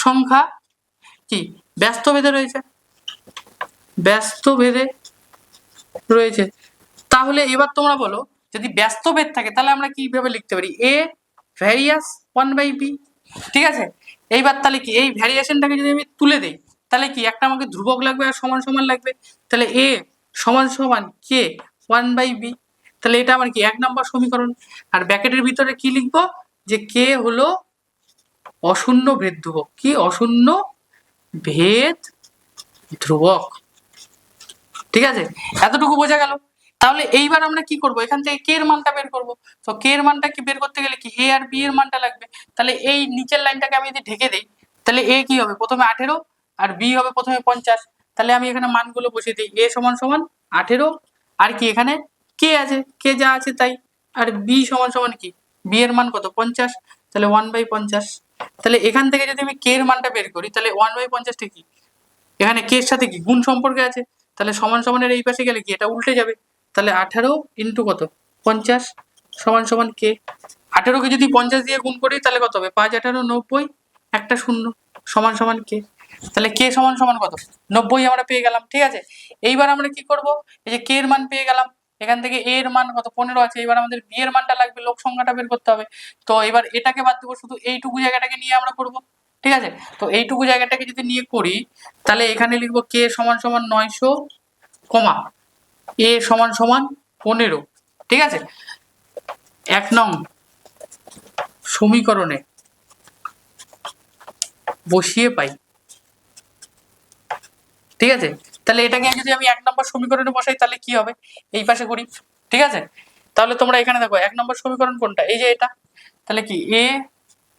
সংখ্যা কি ব্যস্ত ভেদে রয়েছে। তাহলে এবার তোমরা বলো, যদি ব্যস্ত ভেদ থাকে তাহলে আমরা কিভাবে লিখতে পারি, এ ভ্যারিয়াস 1/b। ঠিক আছে, এইবার তাহলে কি এই ভ্যারিয়েশনটাকে যদি আমি তুলে দেই, তাহলে কি একটা আমাকে ধ্রুবক লাগবে আর সমান সমান লাগবে। তাহলে এ সমান সমান কে 1/b। তাহলে এটা আমার কি 1 নম্বর সমীকরণ। আর ব্র্যাকেটের ভিতরে কি লিখবো, যে কে হলো অশূন্য ভেদ ধ্রুবক। কি অশূন্য ভেদ ধ্রুবক। ঠিক আছে, এতটুকু বোঝা গেল। তাহলে এইবার আমরা কি করব, এখান থেকে কে এর মানটা বের করব। তো কে এর মানটা কি বের করতে গেলে কি এ আর বি এর মানটা লাগবে। তাহলে এই নিচের লাইনটাকে আমি যদি ঢেকে দেই, তাহলে এ কি হবে, প্রথমে 18 আর বি হবে প্রথমে 50। তাহলে আমি এখানে মানগুলো বসিয়ে দিই, এ সমান সমান 18 আর কি এখানে কে আছে, কে যা আছে তাই, আর বি সমান সমান কি বি এর মান কত 50। তাহলে 1/50। তাহলে এখান থেকে যদি আমি কে এর মানটা বের করি, তাহলে 1/50 টা কি এখানে কে এর সাথে কি গুণ সম্পর্কে আছে। তাহলে সমান সমানের এই পাশে গেলে কি এটা উল্টে যাবে। তাহলে 18 ইন্টু কত 50 সমান সমান কে। 18 কে যদি 50 দিয়ে গুণ করি তাহলে কত হবে, 5 18 90, একটা শূন্য সমান সমান কে। তাহলে কে সমান সমান কত 90 আমরা পেয়ে গেলাম। ঠিক আছে, এইবার আমরা কি করব, এই যে কে এর মান পেয়ে গেলাম, এখান থেকে এ এর মান কত 15 আছে। এবার আমাদের বি এর মানটা লাগবে, লোক সংখ্যাটা বের করতে হবে। তো এবার এটাকে বাদ দেবো, শুধু এইটুকু জায়গাটাকে নিয়ে আমরা করব। ঠিক আছে, তো এইটুকু জায়গাটাকে যদি নিয়ে করি, তাহলে এখানে লিখবো কে সমান সমান 900 কমা এ সমান সমান 15। ঠিক আছে, 1 নং সমীকরণে বসিয়ে পাই। ঠিক আছে, তাহলে এটাকে যদি আমি 1 নম্বর সমীকরণে বসাই তাহলে কি হবে, এই পাশে করি। ঠিক আছে, তাহলে তোমরা এখানে দেখো 1 নম্বর সমীকরণ কোনটা, এই যে এটা। তাহলে কি এ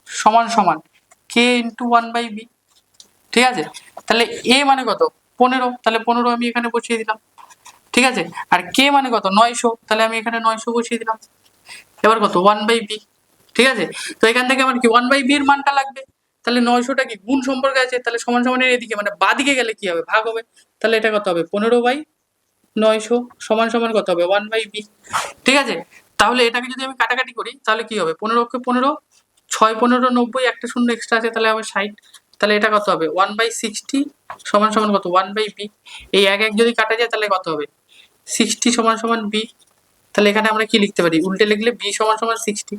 সমান সমান কে ইন্টু 1/b। ঠিক আছে, তাহলে এ মানে কত 15, তাহলে 15 আমি এখানে বসিয়ে দিলাম। ঠিক আছে, আর কে মানে কত 900, তাহলে আমি এখানে 900 বসিয়ে দিলাম। এবার কত 1/b। ঠিক আছে, তো এখান থেকে আমার কি 1/b এর মানটা লাগবে। তাহলে 900টা কি গুণ সম্পর্কে আছে, তাহলে সমান সমানের এদিকে মানে বাদিকে গেলে কি হবে, ভাগ হবে। তাহলে এটা কত হবে 15/900 সমান সমান কত হবে 1/b। ঠিক আছে, তাহলে এটাকে যদি আমি কাটাকাটি করি তাহলে কি হবে, 15 কে 15, 6 15 90, একটা শূন্য এক্সট্রা আছে তাহলে হবে 60। তাহলে এটা কত হবে 1/60 সমান সমান কত 1/b। এই এক এক যদি কাটা যায় তাহলে কত হবে 60 সমান সমান b। তাহলে এখানে আমরা কি লিখতে পারি, উল্টে লিখলে b সমান সমান 60।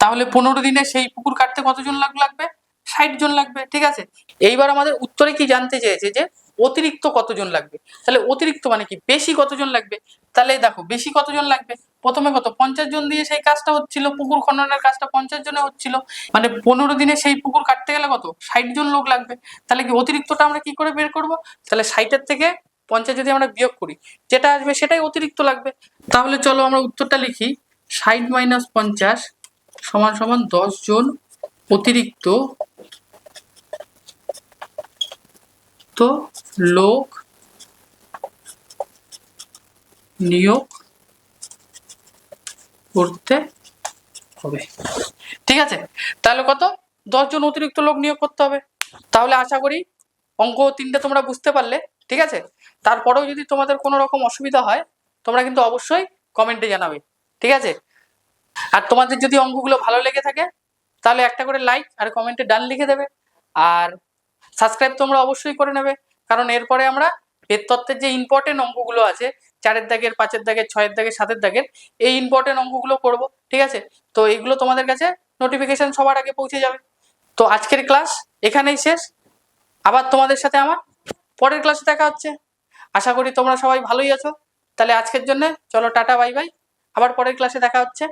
তাহলে 15 দিনে সেই পুকুর কাটতে কতজন লাগবে, 60 জন লাগবে। ঠিক আছে, এইবার আমাদের উত্তরে কি জানতে চেয়েছে, যে অতিরিক্ত কতজন লাগবে। তাহলে অতিরিক্ত মানে কি বেশি কতজন লাগবে। তাহলে দেখো বেশি কতজন লাগবে, প্রথমে কত 50 জন দিয়ে সেই কাজটা হচ্ছিল, পুকুর খননের কাজটা 50 জনে হচ্ছিল, মানে 15 দিনে সেই পুকুর কাটতে গেলে কত 60 জন লোক লাগবে। তাহলে কি অতিরিক্তটা আমরা কি করে বের করব, তাহলে 60-এর থেকে 50 যদি আমরা বিয়োগ করি, যেটা আসবে সেটাই অতিরিক্ত লাগবে। তাহলে চলো আমরা উত্তরটা লিখি, 60 - 50 সমান সমান 10 জন অতিরিক্ত তো লোক নিয়োগ করতে হবে। ঠিক আছে, তাহলে কত? 10 জন অতিরিক্ত লোক নিয়োগ করতে হবে। তাহলে আশা করি অঙ্ক 3টে তোমরা বুঝতে পারলে। ঠিক আছে, তারপরেও যদি তোমাদের কোনো রকম অসুবিধা হয় তোমরা কিন্তু অবশ্যই কমেন্টে জানাবে। ঠিক আছে, আর তোমাদের যদি অঙ্কগুলো ভালো লেগে থাকে তাহলে একটা করে লাইক আর কমেন্টে ডান লিখে দেবে, আর সাবস্ক্রাইব তোমরা অবশ্যই করে নেবে, কারণ এরপরে আমরা বেদতত্ত্বের যে ইম্পর্টেন্ট অঙ্কগুলো আছে 4-এর দাগের, 5-এর দাগের, 6-এর দাগের, 7-এর দাগের, এই ইম্পর্টেন্ট অঙ্কগুলো করব। ঠিক আছে, তো এইগুলো তোমাদের কাছে নোটিফিকেশন সবার আগে পৌঁছে যাবে। তো আজকের ক্লাস এখানেই শেষ, আবার তোমাদের সাথে আমার পরের ক্লাসে দেখা হচ্ছে। আশা করি তোমরা সবাই ভালোই আছো। তাহলে আজকের জন্য চলো, টাটা, বাই বাই, আবার পরের ক্লাসে দেখা হচ্ছে।